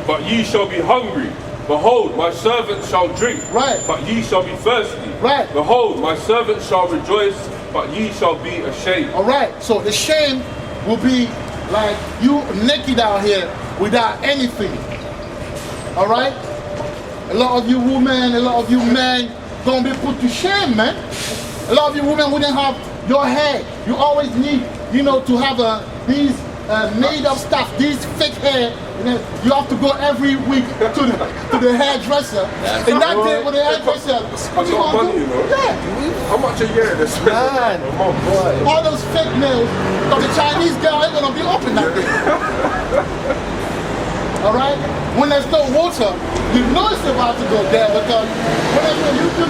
But ye shall be hungry. Behold, my servant shall drink. Right. But ye shall be thirsty. Right. Behold, my servant shall rejoice. But ye shall be ashamed. All right. So the shame will be like you naked out here without anything. All right. A lot of you women, a lot of you men, gonna be put to shame, man. A lot of you women wouldn't have your hair. You always need, you know, to have these made up stuff, these fake hair. You have to go every week to the hairdresser. And that day with the hairdresser, what you gonna do? Yeah. How much a year this Man, boy. All those fake nails, because the Chinese girl ain't gonna be open that day. All right? When there's no water, you know it's about to go there, because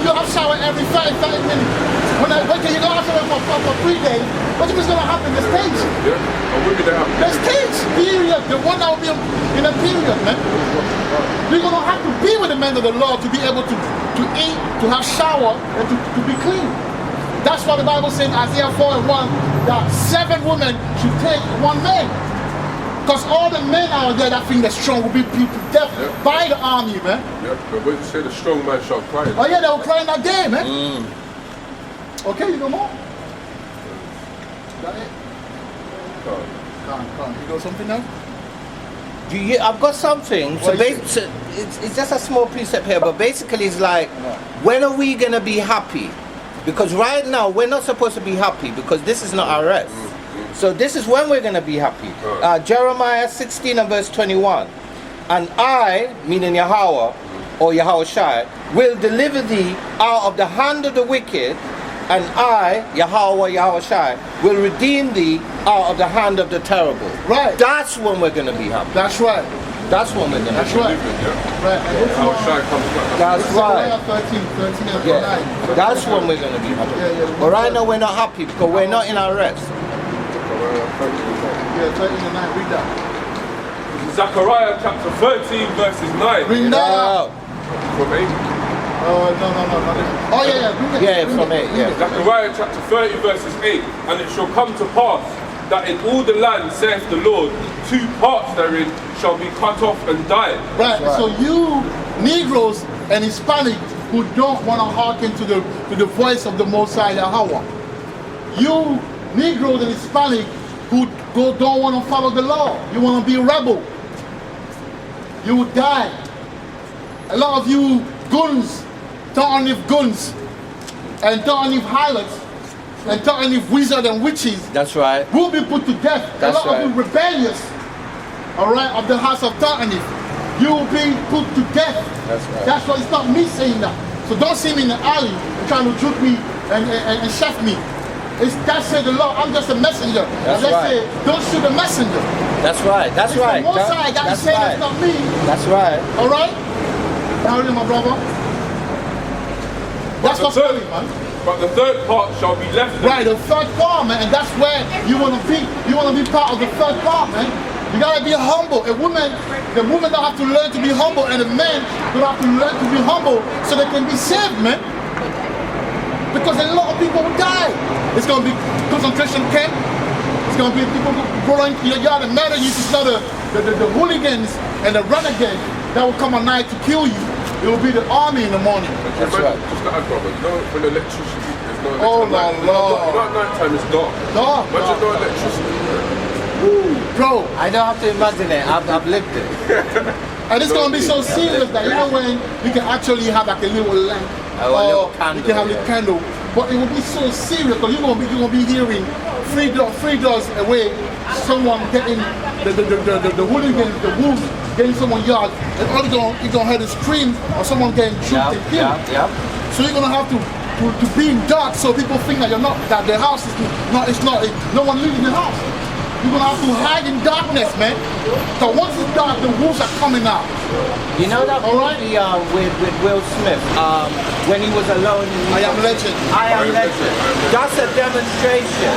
you have shower every 5 minutes. When you don't have shower for 3 days, what is going to happen? The stage. Yeah, and women that have the stage, period. The one that will be in a period, man. We're going to have to be with the men of the Lord to be able to eat, to have shower, and to be clean. That's why the Bible says in Isaiah 4:1 that 7 women should take 1 man. Because all the men out there that think they're strong will be beat to death by the army, man. Yeah, but when you say the strong man shall cry. Oh yeah, they will cry in that day, man. Okay, you know more? Got it? Come. You know something now? I've got something. So it's just a small precept here, but basically it's like, when are we going to be happy? Because right now, we're not supposed to be happy, because this is not our rest. So this is when we're going to be happy. Jeremiah 16 and verse 21. And I, meaning Yahweh, or Yahushai, will deliver thee out of the hand of the wicked, and I, Yahweh, Yahushai, will redeem thee out of the hand of the terrible. Right. That's when we're going to be happy. That's right. That's when we're going to be happy. Right. That's right. 13 and 9. Yeah. That's when we're going to be happy. But right now we're not happy because we're not in our rest. Yeah, 13 and 9. Read that. Zechariah chapter 13 verses 9. Read that out. From 8. No. Oh yeah. From 8. Yeah. Zechariah chapter 30 verses 8. And it shall come to pass that in all the land, saith the Lord, 2 parts therein shall be cut off and die. Right. So you Negroes and Hispanics who don't want to hearken to the voice of the Most High Yahweh. You Negroes and Hispanics who don't want to follow the law. You want to be a rebel. You will die. A lot of you guns, Thorthon guns, and Thorthon harlots, and Thorthon wizards and witches. That's right. Will be put to death. That's a lot of you rebellious, all right, of the house of Thorthon. You will be put to death. That's right. That's why it's not me saying that. So don't see me in the alley trying to juke me and chef me. That said the Lord, I'm just a messenger. That's Let's right. say, don't shoot the messenger. That's right. That's It's right. the Most High that is saying it's not me. That's right. All right? How are you, my brother? That's what's going, man. But the third part shall be left. Right, the third part, man, and that's where you want to be. You want to be part of the third part, man. You gotta be humble. The woman don't have to learn to be humble, and the men don't have to learn to be humble so they can be saved, man. Because a lot of people will die. It's gonna be concentration camp. It's gonna be people going to your yard and murder you. It's not the hooligans and the renegades that will come at night to kill you. It will be the army in the morning. That's right. Just to add, brother, you know, when the electricity, there's no Oh, electricity. Lord. You know, at night time it's dark. Dark. Imagine no electricity. Bro, I don't have to imagine it. I've lived it. and it's gonna be so serious that even when you can actually have like a little lamp, A little candle, you can have a candle, but it will be so serious because you're gonna be hearing three doors away, someone getting the hooligans, the wolves getting someone's yard, and all you're gonna hear the scream of someone getting shot and killed. So you're gonna have to be in dark so people think that you're not, that the house is not, no one lives in the house. you're gonna have to hide in darkness, man. So once it's dark, the wolves are coming out. You know that movie with Will Smith, when he was alone in I Am Legend. I Am Legend. That's a demonstration.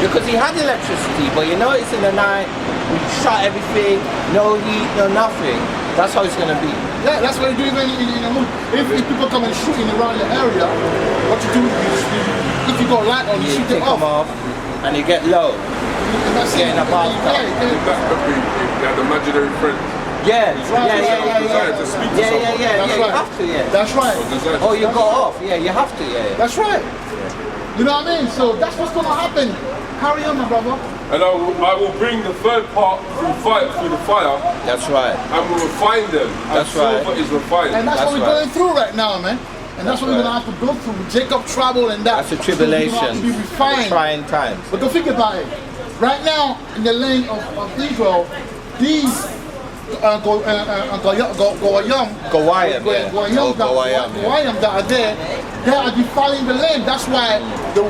Because he had electricity, but you notice in the night, we shot everything, no heat, no nothing. That's how it's gonna be. Yeah, that's what you do even in a movie. If people come and shooting around the area, what you do is if you got light on, you shoot it off. And you get low. And that's Getting a bath. That imaginary friend. Yeah, To speak to someone. You have to, That's right. Oh, you go off, you have to, That's right. You know what I mean? So that's what's gonna happen. Carry on, my brother. And I will bring the third part through the fire. That's right. And will refine them. That's as silver is refined. And that's what we're going through right now, man. And that's what we're gonna have to go through. Jacob travel and that. That's a tribulation. So we're gonna have to be refined. Trying times. But don't think about it. Right now, in the land of Israel, these Goyim that are there, they are defiling the land. That's why the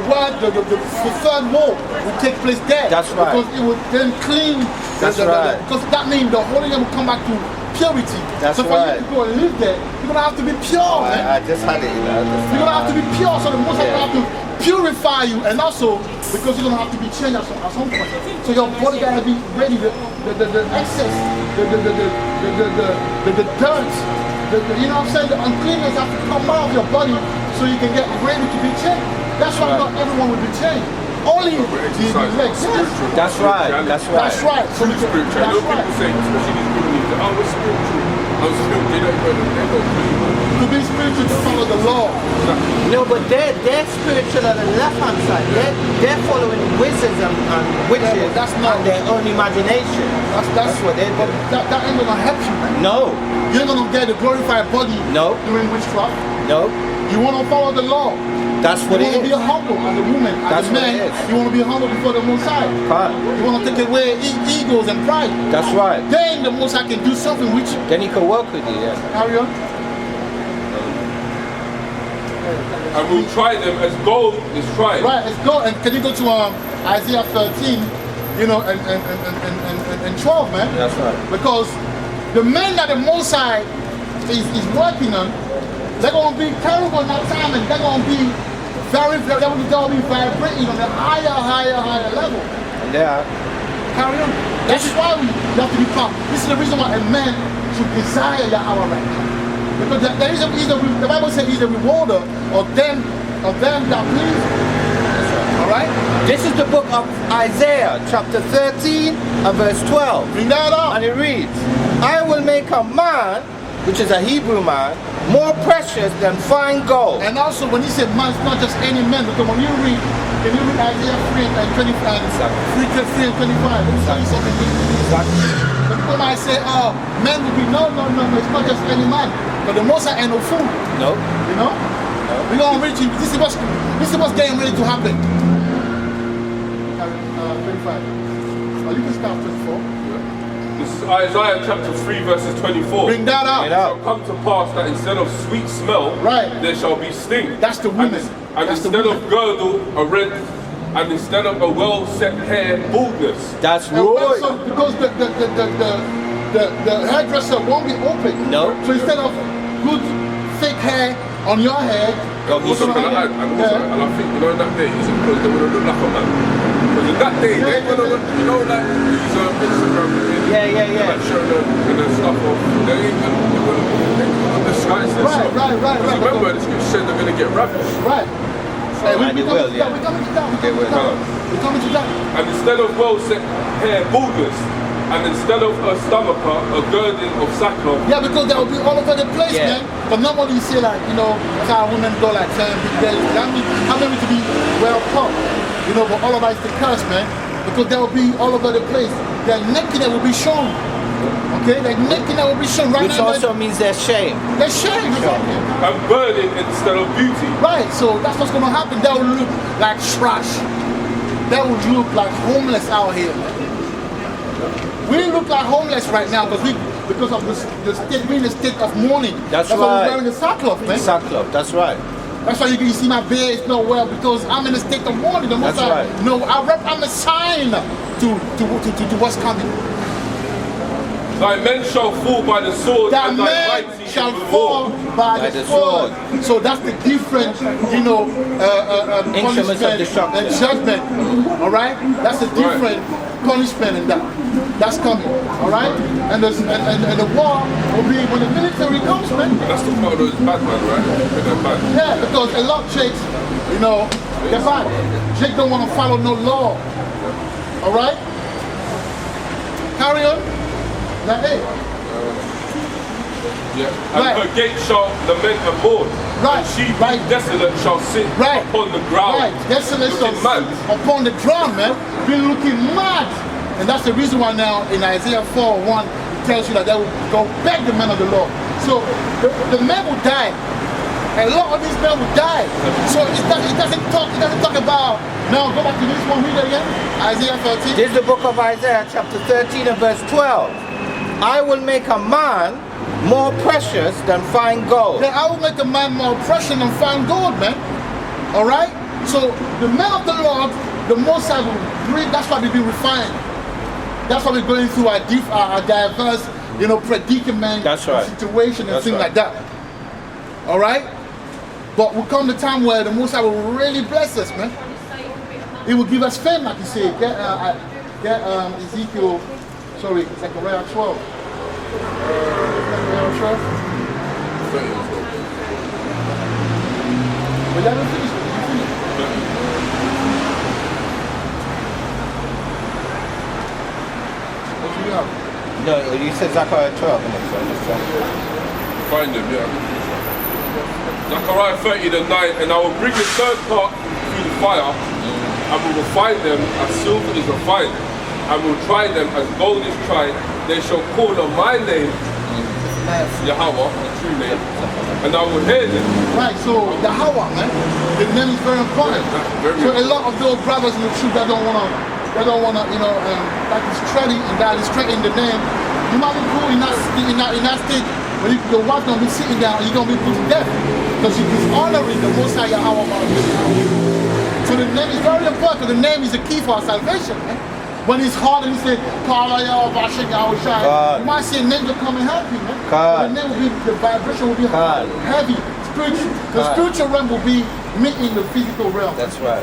third war will take place there. That's right. Because it will then clean. Because that means the Holy Land will come back to purity. That's so for you to go and live there, you're gonna have to be pure, man. I just had it. You're gonna have to be pure, so the Most High gonna have to purify you, and also because you're gonna have to be changed at some point. So your body gotta be ready. The excess, the dirt, you know what I'm saying? The uncleanness has to come out of your body so you can get ready to be changed. That's why not everyone will be changed. Only the legs. That's right. That's right. So True spiritual. I know people say, especially these people, oh, we're spiritual. I'm spiritual. They don't to be spiritual, to follow the law. No, but they're spiritual on the left-hand side. They're following wizards and witches and their own imagination. That's what they're doing. That ain't gonna help you, man. No. You're gonna get a glorified body doing witchcraft. No. You wanna follow the law. That's what it is. You want to be humble as a woman, as a man. You want to be humble before the Most High. You want to take away egos and pride. That's right. Then the Most High can do something with you. Then he can work with you, Carry on. And we'll try them as gold is tried. Right, it's gold. And can you go to Isaiah 13, you know, and 12, man? That's right. Because the men that the Most High is working on, they're going to be terrible in that time, and they're going to be they're going to be vibrating on a higher level. Yeah. Carry on. That's why we have to be calm. This is the reason why a man should desire Yahweh right now. Because there is the Bible says he's a rewarder of them that please. Alright? This is the book of Isaiah, chapter 13 and verse 12. Bring that up. And it reads, I will make a man, which is a Hebrew man, more precious than fine gold. And also when he said man, it's not just any man, because when you read Isaiah 3 and 25, 3 and 25, it's something Exactly. The people might say, oh, men will be, no, it's not just any man. But the Most High ain't no fool. No. You know? No. We're going to reach you. This is what's getting ready to happen. 25. Oh, you can start 24. This is Isaiah chapter 3 verses 24. Bring that up. It shall come to pass that instead of sweet smell, there shall be sting. That's the women. And instead of girdle, a rent, and instead of a well-set hair, baldness. That's right. So because the hairdresser won't be open. No. So instead of good thick hair on your head, And I think, you know, that day, is it because they want to look like a man? Because in that day, they're going to look, you know, like these Instagram videos. Like showing the stuff off. They ain't going to disguise themselves. Right. Remember, the scripture said they're going to get ravished. Right. We're coming to that. And instead of well-set hair, baldness. And instead of a stomacher, a girding of sackcloth. Yeah, because that will be all over the place, man. But normally you say like, you know, how women go like saying big belly. That means how many to be well cut. You know, but all of that is the curse, man. Because that will be all over the place. Their nakedness will be shown. Okay? Their nakedness will be shown right Which now. also means they're shame. They're shame. And burning instead of beauty. Right, so that's what's gonna happen. They will look like trash. They will look like homeless out here, man. We look like homeless right now because of the state, we're in a state of mourning. That's why right. we're wearing the sackcloth, man. Sackcloth, that's right. That's why you see my beard is not well, because I'm in a state of mourning. The most That's right. No, I'm a sign to what's coming. Thy men shall fall by the sword, That and thy man mighty shall in the fall war. by the sword. So that's the different, Instruments of punishment destruction. and judgment. All right, that's a different punishment in that. That's coming. All right, and the war will be when the military comes, man. That's the part of those bad man, right? They're bad. Yeah, because a lot of chicks, they're bad. Chicks don't want to follow no law. All right, carry on. Now, hey. Yeah. And her gate shall lament and mourn. Right. And she being desolate shall sit upon the ground. Right. Desolate shall mad. sit upon the ground, man. Been looking mad. And that's the reason why now in Isaiah 4:1 it tells you that they will go beg the men of the Lord. So the men will die. A lot of these men will die. So it doesn't talk about. Now go back to this one, read it again. Isaiah 13. This is the book of Isaiah, chapter 13 and verse 12. I will make a man more precious than fine gold. Yeah, I will make a man more precious than fine gold, man. All right? So the men of the Lord, the Most High will bring, that's why we've been refined. That's why we're going through our diverse, predicament, That's right. situation and That's things right. like that. All right? But will come the time where the Most High will really bless us, man. He will give us fame, like you say. Get Ezekiel, Zechariah 12. Zechariah 12. But you haven't finished it. You finished. What do you have? No, you said Zechariah 12, innit? So I'm just trying to... Find them, yeah. Zechariah 30:9, and I will bring the third part through the fire, and we will refine them as silver is refined, and will try them as gold is tried. They shall call on my name, Yahweh, the true name, and I will hear them. Right, so Yahweh, man, the name is very important. So a lot of those brothers in the truth that don't wanna, like it's treading and that is treading the name. You might be cool in that state, but your wife gonna be sitting down, you're gonna be put to death because you're dishonoring the Most High Yahweh. So the name is very important. The name is the key for our salvation, man. When it's hard and you say, you might see a name to come and help you, man. The name will be, the vibration will be heavy, spiritual. The spiritual realm will be meeting the physical realm. That's right.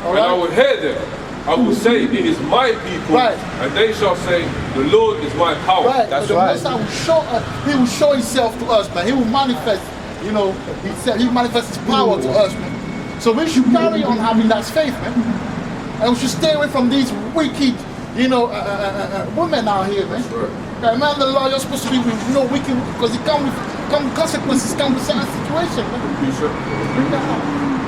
All And I right? will hear them. I will say, it is my people, and they shall say, the Lord is my power. Right. That's the right. Most High will show us, He will show Himself to us, man. He will manifest, Himself. He will manifest His power to us, man. So we should carry on having that faith, man. And we should stay away from these wicked, women out here, man. Right. Man, the law, you're supposed to be wicked because it comes with consequences, come with certain situations, man. Bring that out.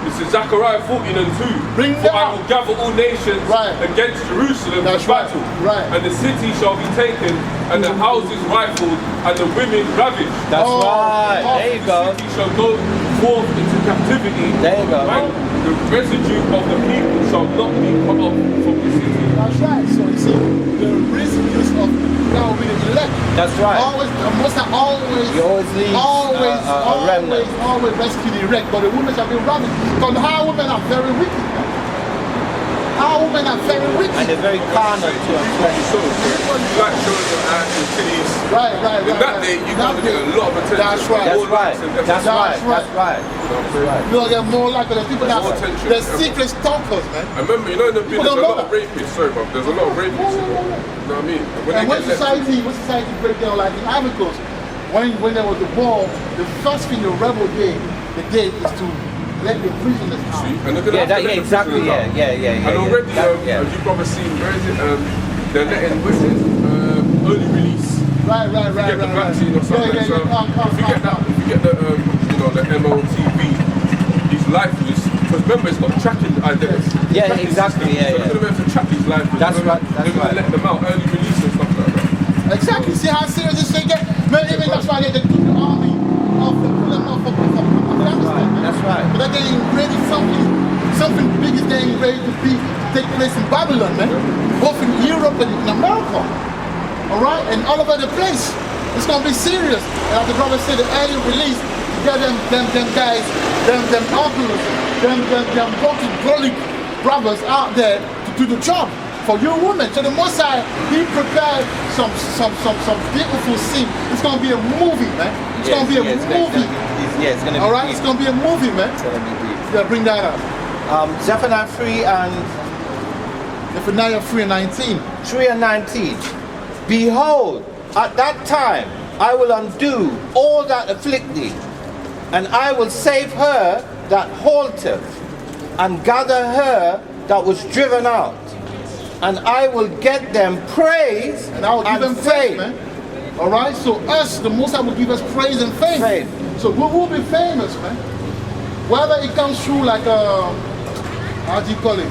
This is Zechariah 14:2. Bring For that I out. will gather all nations against Jerusalem That's for battle. right. And the city shall be taken, and the houses rifled, and the women ravished. That's right. There you go. The city shall go forth into captivity. There you go. And the residue of the people shall not be cut off from the city. That's right. So you see, the residues of that will be the elect. That's right. Always, Most High always, He always leaves a remnant. always rescue the elect, but the women shall be ravished. Because our women are very wicked. Man. Our women are very wicked. And they're very carnal to us. So, black showing your ass and titties. Right. In that day, you're going to get a lot of attention. That's right. That's right. That's right. That's right. You'll get more like the people that More attention. the secret stalkers, man. I remember, in the People there's a don't know lot of rapists. Sorry, but there's a lot of rapists. You know what I mean? And when society break down, like in Ivory Coast, when there was the war, the first thing the rebel did, is to let the prisoners out. See? And they're gonna Exactly. Yeah. And already, as you've probably seen, where is it? They're letting, early release. Right. You get the vaccine or something. Yeah, So if you get the, the MOTV, these lifeless, because remember it's got tracking identity. Yeah, exactly. So they're gonna be able to track these lifeless. That's right. They're gonna let them out, early release and stuff like that. Exactly. See how serious this thing get? Man, even that's why they took the army off, pull them off of Afghanistan. That's right. But they're getting ready, something big is getting ready to take place in Babylon, man. Both in Europe and in America. All right, and all over the place. It's gonna be serious. And like the brother said, the early release, get them guys, them uncles, them brothers out there to do the job for you women. So the Most High, He prepared some beautiful scene. It's gonna be a movie, man. It's gonna be a movie. It's gonna be. All right, it's gonna be a movie, man. It's gonna be deep. Yeah, bring that up. Zephaniah 3 and Zephaniah 3:19. 3 and 19. Behold, at that time I will undo all that afflict thee, and I will save her that halteth, and gather her that was driven out, and I will get them praise And I will give them fame. fame, man. All right, so us, the Most High will give us praise and fame. So we will be famous, man. Whether it comes through like a, how do you call it?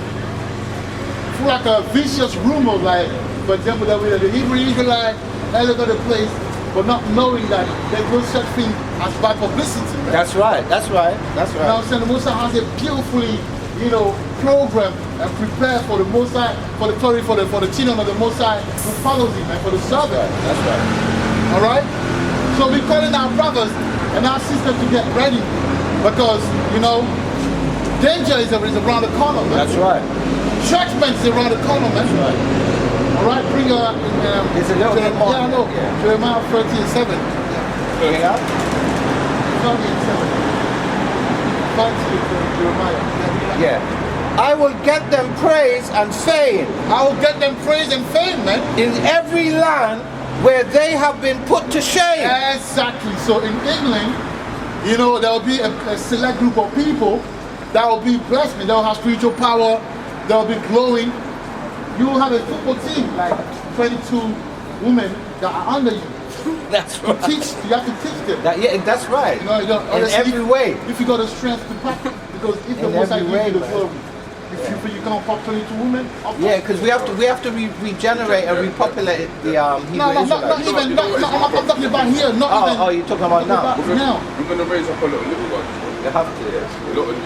Through like a vicious rumor, like, for example, that the Hebrew Israelite all over the place, but not knowing that there's no such thing as bad publicity, man. That's right. That's right. That's You know right. what I'm saying? The Most High has a beautifully, program and prepared for the Most High, for the children of the Most High who follows Him, and for the servant. That's right. All right? So we're calling our brothers and our sisters to get ready because, danger is around the corner, man. That's right. Judgment is around the corner, man. That's right. All right? Bring her. It's a little bit more. Yeah, I know. Yeah. Jeremiah 30:7. Bring it up. 30:7. 30 Jeremiah. Yeah. I will get them praise and fame I will get them praise and fame, man. in every land where they have been put to shame. Exactly. So in England, there will be a select group of people that will be blessed, man. They will have spiritual power. They will be glowing. You will have a football team, like 22 women that are under you. That's You have to teach them. That's right. In In every way. If you got the strength to pack, because if the In Most High every gives way, you the man. glory, if you can't pop 22 women, Yeah, because we have to regenerate and repopulate the Hebrew No, not Israelites. even. I'm talking about here. Not even. Oh, you're talking about now. Now. We're going to raise up a little one. You have to. A lot of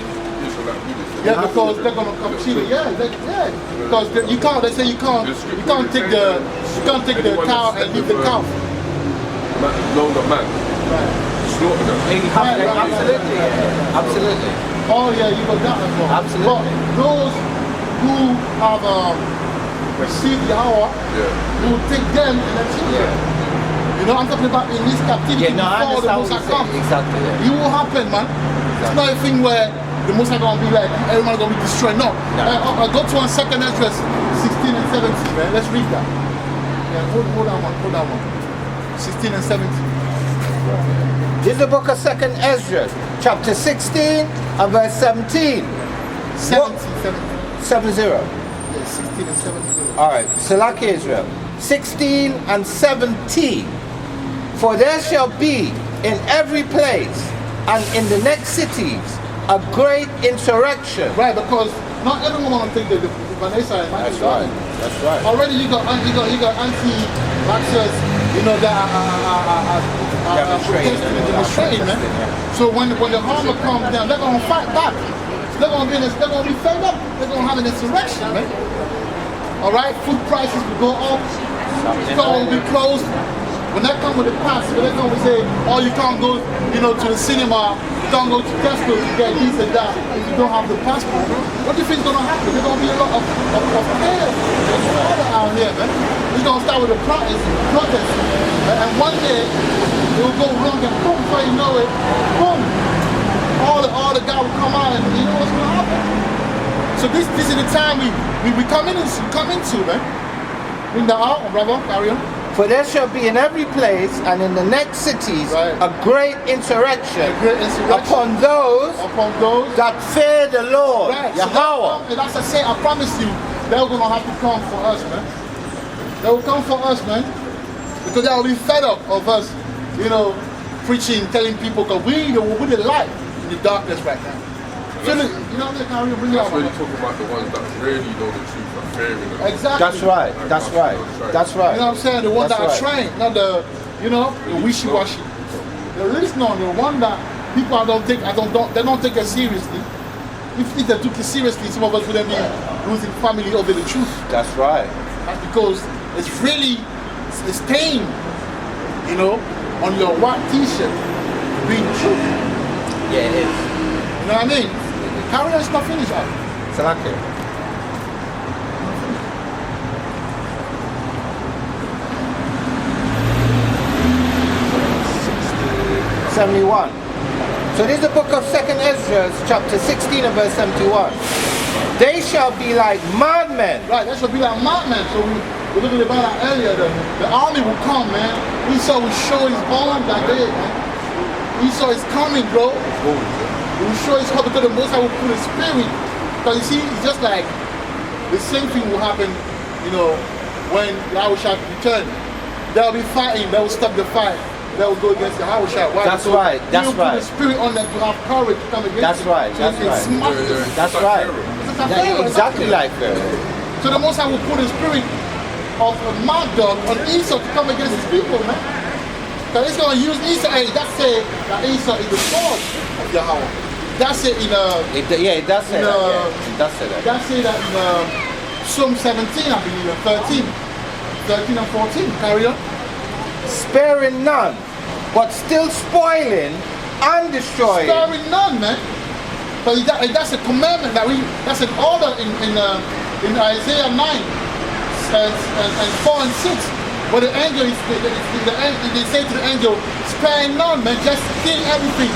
Israelite women. Yeah, because they're gonna come cheat it. Yeah. Because you can't. They say you can't take the cow and leave the cow. No, not man. Right. Slaughter them. Absolutely. Absolutely. Oh yeah, you got that as well. Absolutely. But those who have received the hour, who take them and then cheat them. I'm talking about in this captivity Yeah, no, I before the understand Most what High you're saying. comes. Exactly. It will happen, man. It's not a thing where the Most High gonna be like everyone gonna be destroyed. No. Go to 2 Ezra 16 and 17, man. Let's read that. Yeah, hold that one. 16 and 17. This is the book of 2 Ezra, chapter 16 and verse 17. 17. 70. Yeah, 16 and 17. All right, Salaki Israel. 16 and 17. For there shall be in every place and in the next cities a great insurrection. Right, because not everyone want to take the Vanessa and That's right. That's right. Already you got anti-vaxxers, that are demonstrating, man. So when the harm comes down, they're gonna fight back. They're gonna be fed up. They're gonna have an insurrection, man. All right, food prices will go up. Stores will be closed. When they come with the pass, when they come and say, oh, you can't go, to the cinema, you can't go to Tesco to get this and that if you don't have the passport. What do you think is gonna happen? There's gonna be a lot of chaos out here, man. It's gonna start with a protest, and one day it will go wrong, and boom, before you know it, boom, all the guys will come out, and you know what's gonna happen. So this is the time we come into, man. Bring that out, brother. Carry on. For there shall be in every place and in the next cities a great insurrection, upon those that fear the Lord, Yahweh. And as I say, I promise you, they're going to have to come for us, man. They will come for us, man. Because they will be fed up of us, preaching, telling people, because we're the light in the darkness right now. Bring it out. That's really talking about the ones that really know the truth and fearing them. Exactly. That's right. That's right. That's right. You know what I'm saying? The ones that are trained, not the wishy-washy. The listener, the one that people they don't take it seriously. If they took it seriously, some of us wouldn't be losing family over the truth. That's right. That's because it's really a stain, on your white t-shirt being true. Yeah, it is. You know what I mean? Carry on is not finished out. Salakia. 71. So this is the book of 2nd Ezra, chapter 16 and verse 71. They shall be like madmen. Right, that should be like madmen. So we looked about that earlier. The army will come, man. Esau will show his arm that day, man. Esau is coming, bro. He will show his heart because the Most High will put his spirit. Because you see, it's just like the same thing will happen, you know, when Yahushua returns. They'll be fighting, they will stop the fight. They will go against the Yahushua. Why? That's right, that's right. Put the spirit on them to have courage to come against That's them. right, So that's they right. smash them. That's right. Exactly like that. So the Most High will put the spirit of a mad dog on Esau to come against his people, man. So he's going to use Esau. Hey, that's it. That Esau is the sword of Yahweh. That's it in Yeah, it does say that. Yeah. It does say that. That's it in Psalm 17, I believe, and 13. 13 and 14. Carry on. Sparing none, but still spoiling and destroying. Sparing none, man. But that's a commandment that's an order in Isaiah 9 and 4 and 6. But the angel they say to the angel, spare none, man, just kill everything.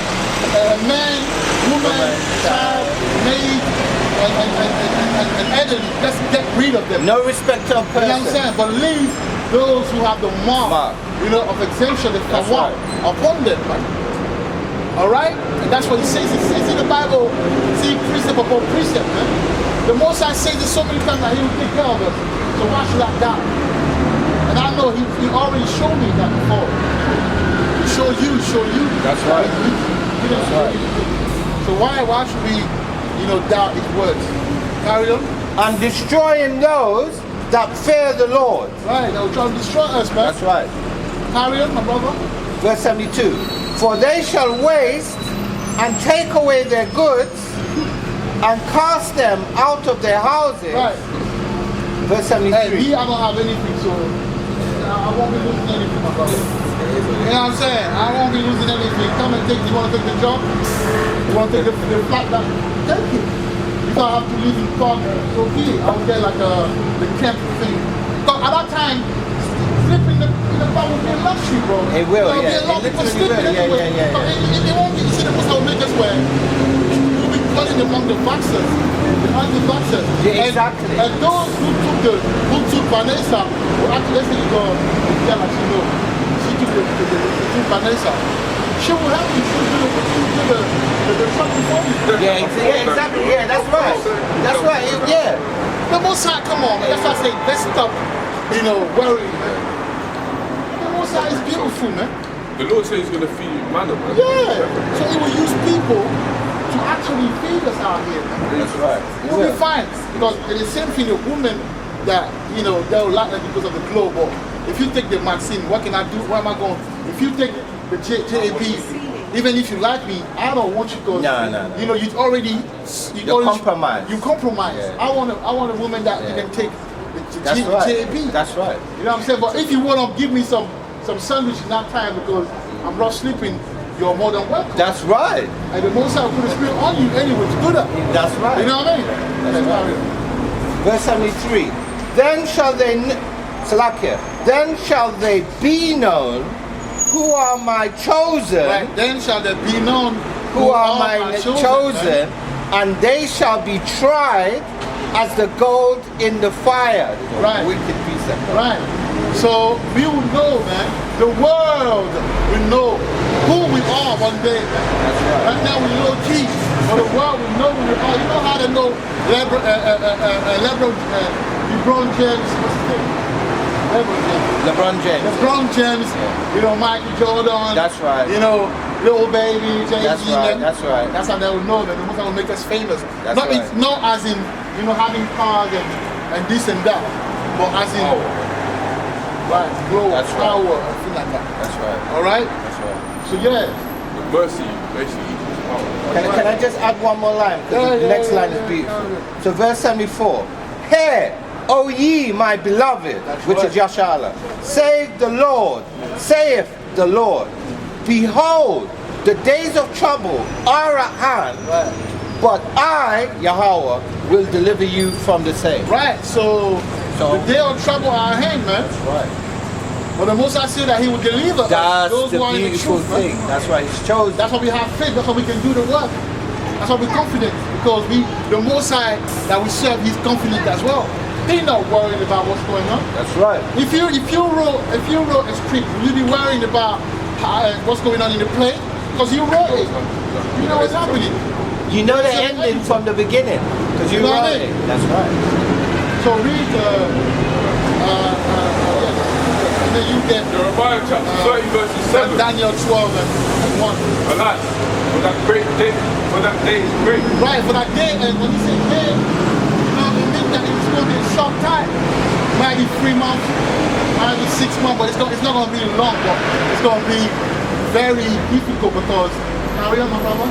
Man, woman, child, maid, and elderly, just get rid of them. No respect of person. You know what I'm saying? But leave those who have the mark. You know, of exemption, the tawab upon them, man. Alright? And that's what he says. It's in the Bible. See, precept upon precept, man. The Most High says it so many times that he will take care of us. So why should I doubt? And I know he already showed me that before. He showed you. That's right. That's right. So why should we, doubt his words? Carry on. And destroying those that fear the Lord. Right, they'll try to destroy us, man. That's right. Carry on, my brother. Verse 72. For they shall waste and take away their goods and cast them out of their houses. Right. Verse 73. Hey, me, I don't have anything, so I won't be losing anything, my brother. You know what I'm saying? I won't be losing anything. Come and take. You want to take the job? You want to take the flight back? Take it. If I have to leave in Prague, it's okay. I will get like the camp thing. Because at that time, sleeping in the car will be a luxury, bro. It will, There'll be a lot of people sleeping anyway. It won't be. You see, the Most High will make us where you'll be calling among the vaxxers, the anti-vaxxers. Yeah, exactly. And those who took Vanessa, who actually, let's say you go, yeah, like she know, she took Vanessa. She will help you. She will do the truck before you. Yeah, exactly. Yeah, that's right. That's right. Yeah. The Most High, come on, man. That's why I say, let's stop, worrying, man. The Most High is beautiful, man. The Lord says he's going to feed manna, man. Yeah. So he will use people to actually feed us out here, man. That's right. It will be fine. Because it's the same thing, a woman that, they'll like that because of the glow. But if you take the Maxine, what can I do? Where am I going? If you take the JAB, even if you like me, I don't want you because No. you already compromise. You compromise. Yeah. I want a woman that you can take the JAB. That's right. You know what I'm saying? But if you want to give me some sandwich in that time because I'm not sleeping, you're more than welcome. That's right. And the Most High will put the spirit on you anyway to do that. That's right. You know what I mean? That's right. Verse 73. Then shall they, Salakia, then shall they be known who are my chosen. Right. Then shall they be known who are my chosen, and they shall be tried as the gold in the fire. Right. Wicked precept. Right. So we will know, man. The world will know who we are one day, man. That's right. Right now we low key, but the world will know who we are. You know how to know LeBron James, what's his name? LeBron James. LeBron James, Michael Jordan. That's right. Little Baby, Jay-Z. That's right. That's right. That's how they will know that the Most High will make us famous. That's not, right. It's not as in, having cars and this and that, but as in, glow, power, and things like that. That's right. All right? That's right. So yeah. The mercy basically equals power. Can I just add one more line? Because the next line is beautiful. So verse 74. Hear, O ye my beloved, which is Yashala. Save the Lord, saith the Lord. Behold, The days of trouble are at hand, but I, Yahweh, will deliver you from the same. Right, so the day of trouble are at hand, man. Right. But the Most High said that He will deliver us, That's those the who are in the beautiful truth, thing. man. That's why He's chosen. That's why we have faith. That's why we can do the work. That's why we're confident, because the Most High that we serve, He's confident as well. He's not worried about what's going on. That's right. If you wrote a script, will you be worrying about what's going on in the play? Because you wrote it. You know what's happening. You know the ending from the beginning, because you know what wrote I mean? it. That's right. So read and then you get Jeremiah chapter 30 verses 7. Daniel 12 and 1. Alas, for that day is great. Right, for that day, and when you say day, it means that it's going to be a short time. Might be 3 months, might be 6 months, but it's not going to be long, but it's going to be very difficult because, carry on, my brother.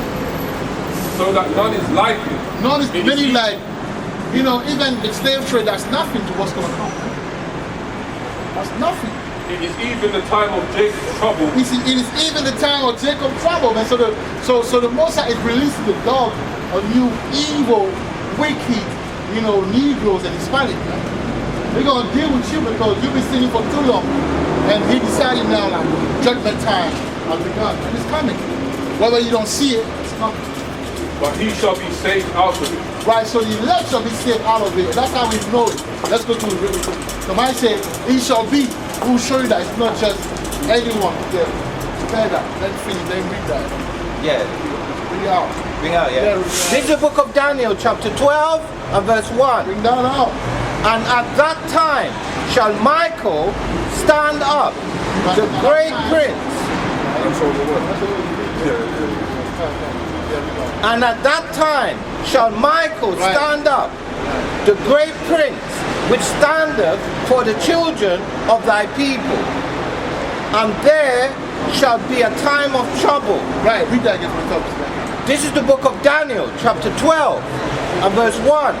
So that none is like it. None is It really easy. like, even the slave trade, that's nothing to what's going to happen. That's nothing. It is even the time of Jacob's trouble. It is even the time of Jacob's trouble, man. So the Most High is releasing the dog of new evil, wicked, Negroes and Hispanics. They're gonna deal with you because you've been sinning for too long, and He decided now, like, judgment time has begun, and it's coming. Whether you don't see it, it's coming. But he shall be saved out of it. Right, so the elect shall be saved out of it. That's how we know it. Let's go to it really quick. So I said, He shall be. We'll show you that it's not just anyone. Yeah. Spare that. Let's finish. Then read that. Yeah. Bring it out. Bring out, yeah. Yeah, bring it out. This is the book of Daniel, chapter 12 and verse 1. Bring that out. And at that time shall Michael stand up, the great prince. That's all the word. And at that time shall Michael Right. stand up, the great prince, which standeth for the children of thy people. And there shall be a time of trouble. Right, read that again from the top. This is the book of Daniel, chapter 12 and verse 1.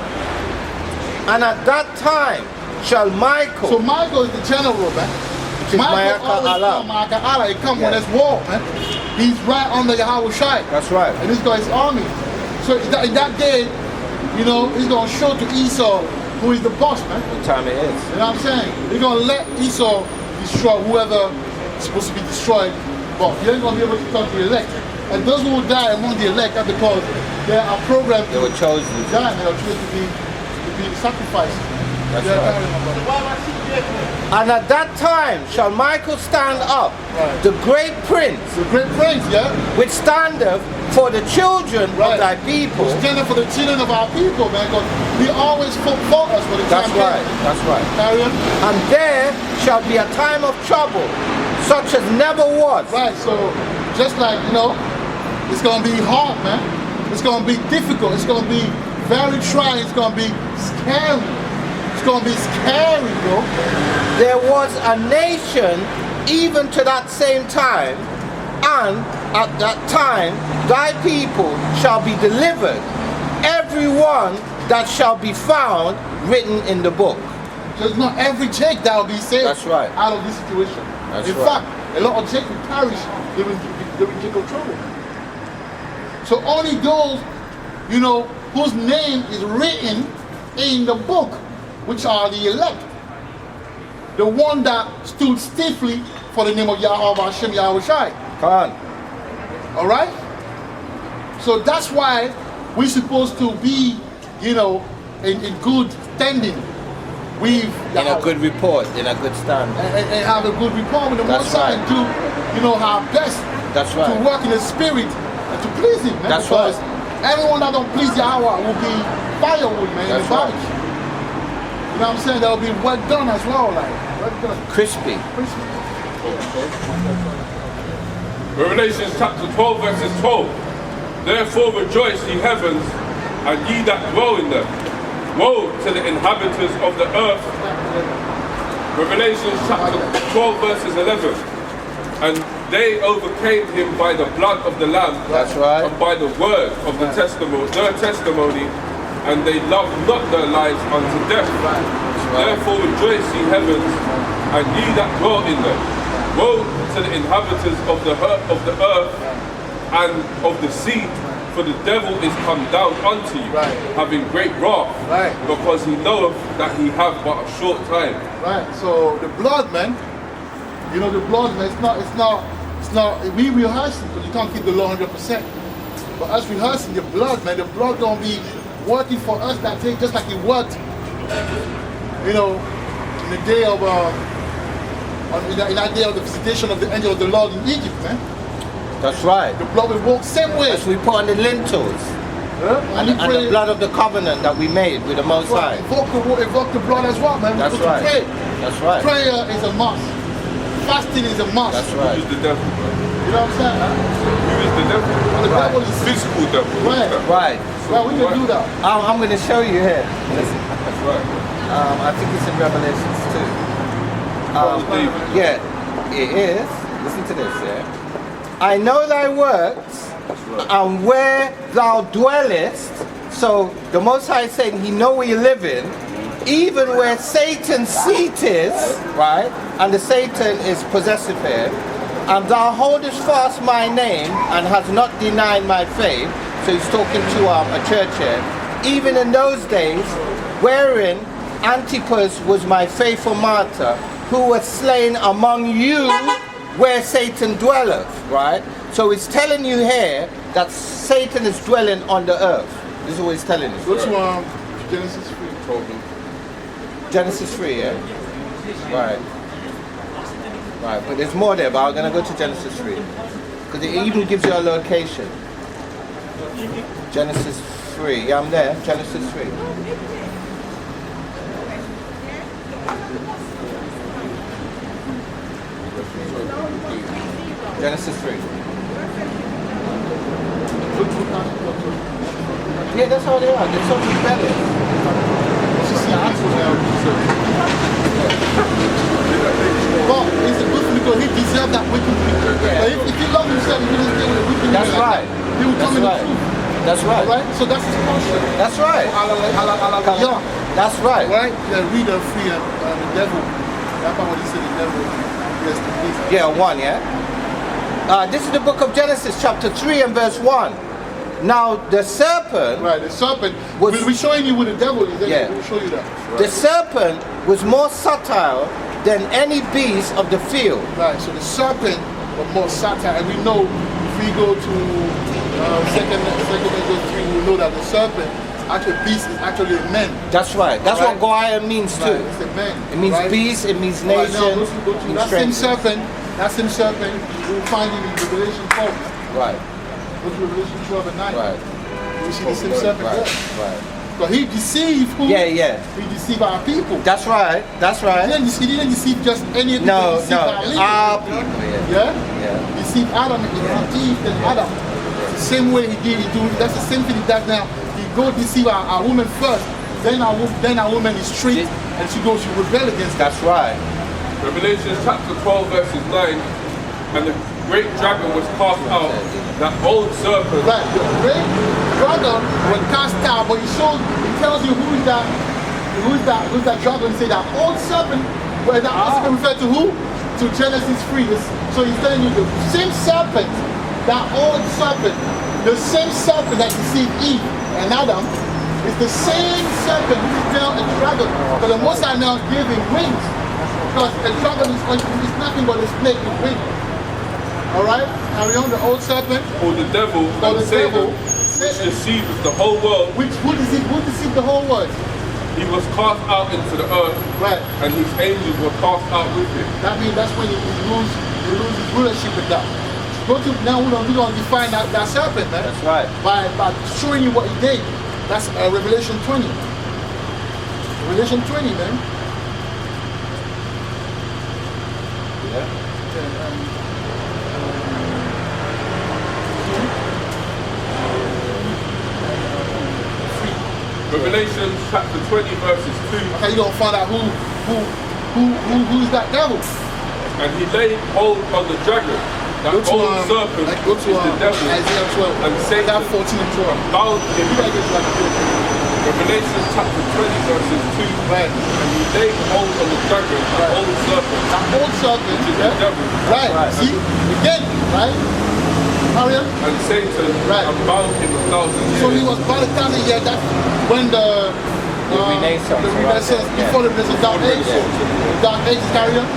And at that time shall Michael, So Michael is the general, man. which is Michael Ma'aka always Allah. come, Ma'aka Allah. He come when Yeah. there's war, man. He's right under Yahweh Shai. That's right. And he's got his army. So in that day, he's going to show to Esau who is the boss, man. What time it is. You know what I'm saying? He's going to let Esau destroy whoever is supposed to be destroyed. But you ain't going to be able to touch the elect. And those who will die among the elect are because they are programmed They were chosen. to die and they are chosen to be sacrificed. That's Yeah, right. carry on, my brother. And at that time shall Michael stand up, Right. the great prince, The great prince, yeah? which standeth for the children Right. of thy people. Standing for the children of our people, man, because He always fought for us for the That's time right. being. That's right. Carry on. And there shall be a time of trouble, such as never was. Right, so just like, it's going to be hard, man. It's going to be difficult. It's going to be very trying. It's going to be scary. It's going to be scary, bro. There was a nation even to that same time, and at that time thy people shall be delivered, every one that shall be found written in the book. So it's not every Jake that will be saved That's right. out of this situation. That's in right. fact, a lot of Jake will perish during Jacob trouble. So only those, whose name is written in the book, which are the elect, the one that stood stiffly for the name of Yahweh Hashem Yahweh Shai. Come on. All right? So that's why we're supposed to be, in good standing with In a good report, in a good stand. and have a good rapport with the That's Most High right. and do, our best That's to right. work in the spirit and to please Him, man. That's because right. everyone that don't please Yahweh will be firewood, man, in That's the right. barbecue. You know what I'm saying? There will be well done as well, like well done. Crispy. Revelation chapter 12 verses 12. Therefore rejoice, ye heavens, and ye that dwell in them. Woe to the inhabitants of the earth. Revelation chapter 12 verses 11. And they overcame him by the blood of the Lamb, That's right. and by the word of the testimony, their testimony, and they loved not their lives unto death. right. Therefore rejoice, ye heavens, and ye that dwell in them. Woe to the inhabitants of the earth, and of the seed, for the devil is come down unto you, Right. having great wrath, Right. because he knoweth that he hath but a short time. Right. So the blood, man. You know the blood, man. It's not. We rehearsing because you can't keep the law 100%. But us rehearsing the blood, man. The blood gonna be working for us that day, just like it worked. You know, in the day of in that day of the visitation of the angel of the Lord in Egypt, man. That's right. The blood will walk same way. As we put on the lintels. And the blood of the covenant that we made with the Most High. Evoke the blood as well, man. That's Because right. Pray. That's right. Prayer is a must. Fasting is a must. That's right. Who is the devil? You know what I'm saying? Who is the devil? The Right. devil is Physical devil. Right. Right. Well, we can do that. I'm going to show you here. Listen. That's right. I think it's in Revelations 2. David. Yeah, it is. Listen to this, yeah. I know thy works and where thou dwellest. So the Most High is saying he know where you live in, even where Satan's seat is, right? And the Satan is possessive here. And thou holdest fast my name and hast not denied my faith. So he's talking to a church here. Even in those days, wherein Antipas was my faithful martyr, who was slain among you where Satan dwelleth, right? So it's telling you here that Satan is dwelling on the earth. This is what he's telling us. Go to Genesis 3. Genesis 3, yeah? Right. Right, but there's more there, but I'm going to go to Genesis 3. Because it even gives you a location. Genesis 3, yeah, I'm there. Genesis 3. Genesis 3. Yeah, that's how they are. They're so rebellious. But it's a good thing because he deserves that wicked thing. But if he loved himself, he wouldn't stay with the wicked. That's right. He would come in the truth. That's right. Right? So that's his portion. That's right. Yeah. That's right. Right? The reader free and the devil. That's what he said, the devil. Yes, the Yeah, 1, yeah? This is the book of Genesis, chapter 3 and verse 1. Now, the serpent... Right, the serpent. Was- We're showing you what the devil is. Yeah. We'll show you that. The serpent was more subtle than any beast of the field. Right, so the serpent was more satire. And we know, if we go to second Ezra 3, we know that the serpent, actually beast, is actually a man. That's right. That's Right. what Goyim means too. Right, it's a man. It means right? beast, it means Right, nation, now, go it to means that same serpent, we'll find him in Revelation 12. Right, Go to Revelation 12 and 9. right, You see the same serpent right, there. right. But he deceived who? Yeah, yeah. He deceived our people. That's right, that's He right. didn't deceive just any people. No, he deceived our leaders. our people, yeah. Yeah? Yeah. Deceived Adam and Eve and Adam. The same way he did, that's the same thing he does now. He go deceive our woman first. Then our woman is tricked and she rebel against That's right. Revelation chapter 12 verses 9, and the great dragon was cast out, that old serpent. Right, the great dragon was cast out, but he tells you who's that dragon. Say that old serpent. Well, that old serpent referred to who? To Genesis 3. So he's telling you the same serpent, that old serpent, the same serpent that deceived Eve and Adam, is the same serpent who is now a dragon. But the Most High now gave him wings. Because a dragon is nothing but a snake with wings. Alright? Carry on, the old serpent. Or the devil, Or and the Satan, devil. which deceived the whole world. Who deceived the whole world? He was cast out into the earth, Right. and his angels were cast out with him. That means that's when you lose his rulership with that. Now we're going to define that serpent, man. That's right. By showing you what he did. That's Revelation 20. Revelation 20, man. Yeah. Revelation chapter 20 verses 2. Okay, you're going to find out who's that devil. And he laid hold on the dragon, that Go to, old serpent go is to the devil, Isaiah 12. and Satan, Isaiah 14 and 12. and bound him. You gotta get to that. Revelation chapter 20 verses 2. Right. And he laid hold on the dragon, the Right. old serpent, That old serpent, which is yeah? the devil. Right. Right. See? Again, right? Harriet? And Satan and bound him 1,000 years. So he was about 1,000 years. That's when the Renaissance, before the Renaissance, Dark Age. Dark Age is Harriet.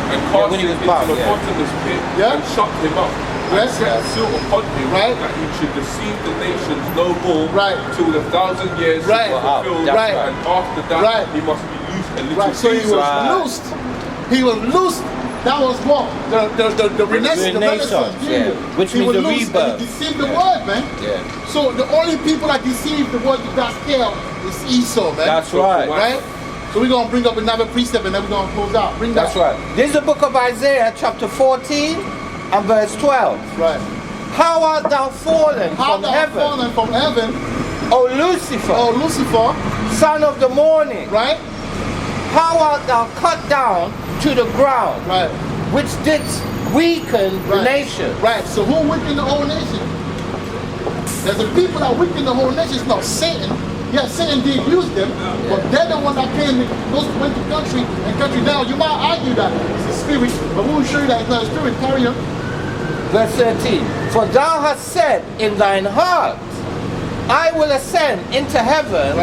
And cast him into the bottomless pit and shut him up. And set a seal upon him that he should deceive the nations no more till the 1,000 years were fulfilled. And after that, he must be loosed a little. So he was loosed. He was loosed. That was what? The Renaissance. Which means the rebirth. He deceived the word, man. So the only people that deceive the word that scale is Esau, man. That's right. Right? So we're going to bring up another precept and then we're going to close out. Bring that. That's right. This is the book of Isaiah, chapter 14 and verse 12. Right. How art thou fallen from heaven? Fallen from heaven, O Lucifer. O Lucifer, son of the morning. right? How art thou cut down to the ground? Right. Which didst weaken the nation. Right. So who weakened the whole nation? There's the people that weakened the whole nation. It's not Satan. Yes, Satan did use them, but they're the one that came and went to country and country down. You might argue that it's a spirit, but we will show you that it's not a spirit. Carry on. Verse 13. For thou hast said in thine heart, I will ascend into heaven,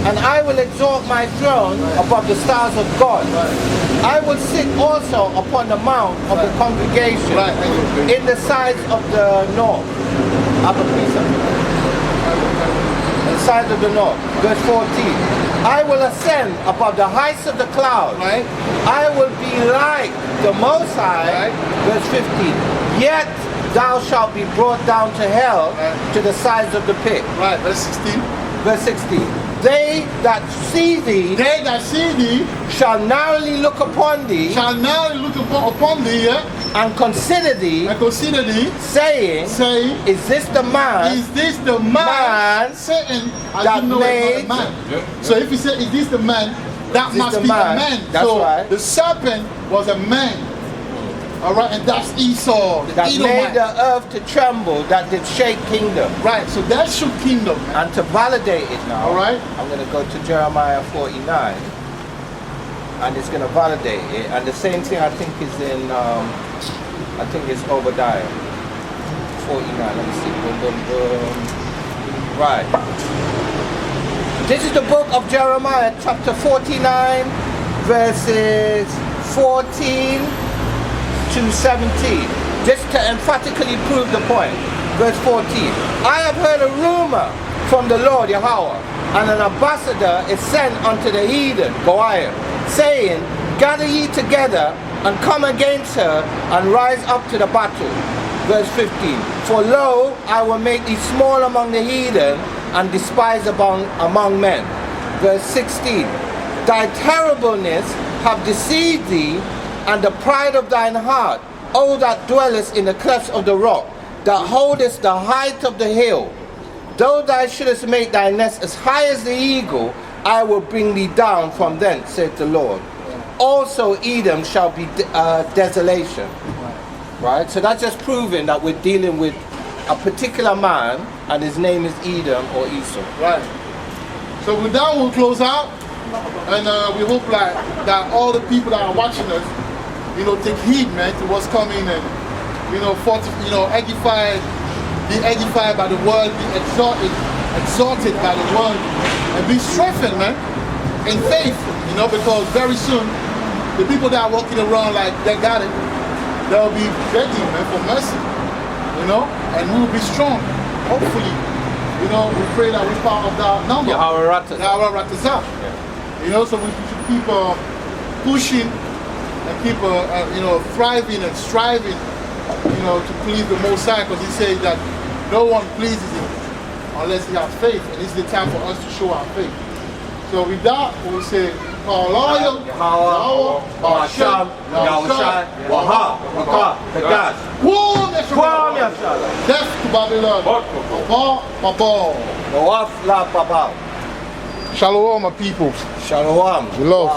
and I will exalt my throne above the stars of God. I will sit also upon the mount of the congregation in the sides of the north. The sides of the north. Verse 14. I will ascend above the heights of the clouds. I will be like the Most High. Verse 15. Yet thou shalt be brought down to hell, to the sides of the pit. Verse 16. Verse 16. They that see thee, shall narrowly look upon thee, upon thee, and consider thee, saying, is this the man? Satan that made? So if you say, is this the man? That must be a man. That's so right. the serpent was a man. All right, and that's Esau. That made the earth to tremble, that did shake kingdom. Right, so that shook kingdom. And to validate it now, all right, I'm going to go to Jeremiah 49, and it's going to validate it. And the same thing I think is in, I think it's Obadiah 49. Let me see. Right. This is the book of Jeremiah, chapter 49, verses 14 to 17, just to emphatically prove the point. Verse 14. I have heard a rumor from the Lord Yahweh, and an ambassador is sent unto the heathen, Goliath, saying, gather ye together and come against her and rise up to the battle. Verse 15. For lo, I will make thee small among the heathen and despised among men. Verse 16. Thy terribleness have deceived thee, and the pride of thine heart, O that dwellest in the clefts of the rock, that holdest the height of the hill. Though thou shouldest make thy nest as high as the eagle, I will bring thee down from thence, saith the Lord. Also Edom shall be desolation. Right? So that's just proving that we're dealing with a particular man, and his name is Edom or Esau. Right. So with that, we'll close out, and we hope that all the people that are watching us, take heed, man, to what's coming, and be edified by the word, be exalted by the word, and be strengthened, man, in faith, because very soon the people that are walking around like they got it, they'll be begging, man, for mercy, and we will be strong. Hopefully, we pray that we're part of that number. Our Ratazah. So we should keep pushing and keep thriving and striving, to please the Most High, because He says that no one pleases Him unless he has faith, and it's the time for us to show our faith. So with that, we'll say, Ahchyams, Ahchyams, death to Babylon. Shalom, my people. Shalom. We love.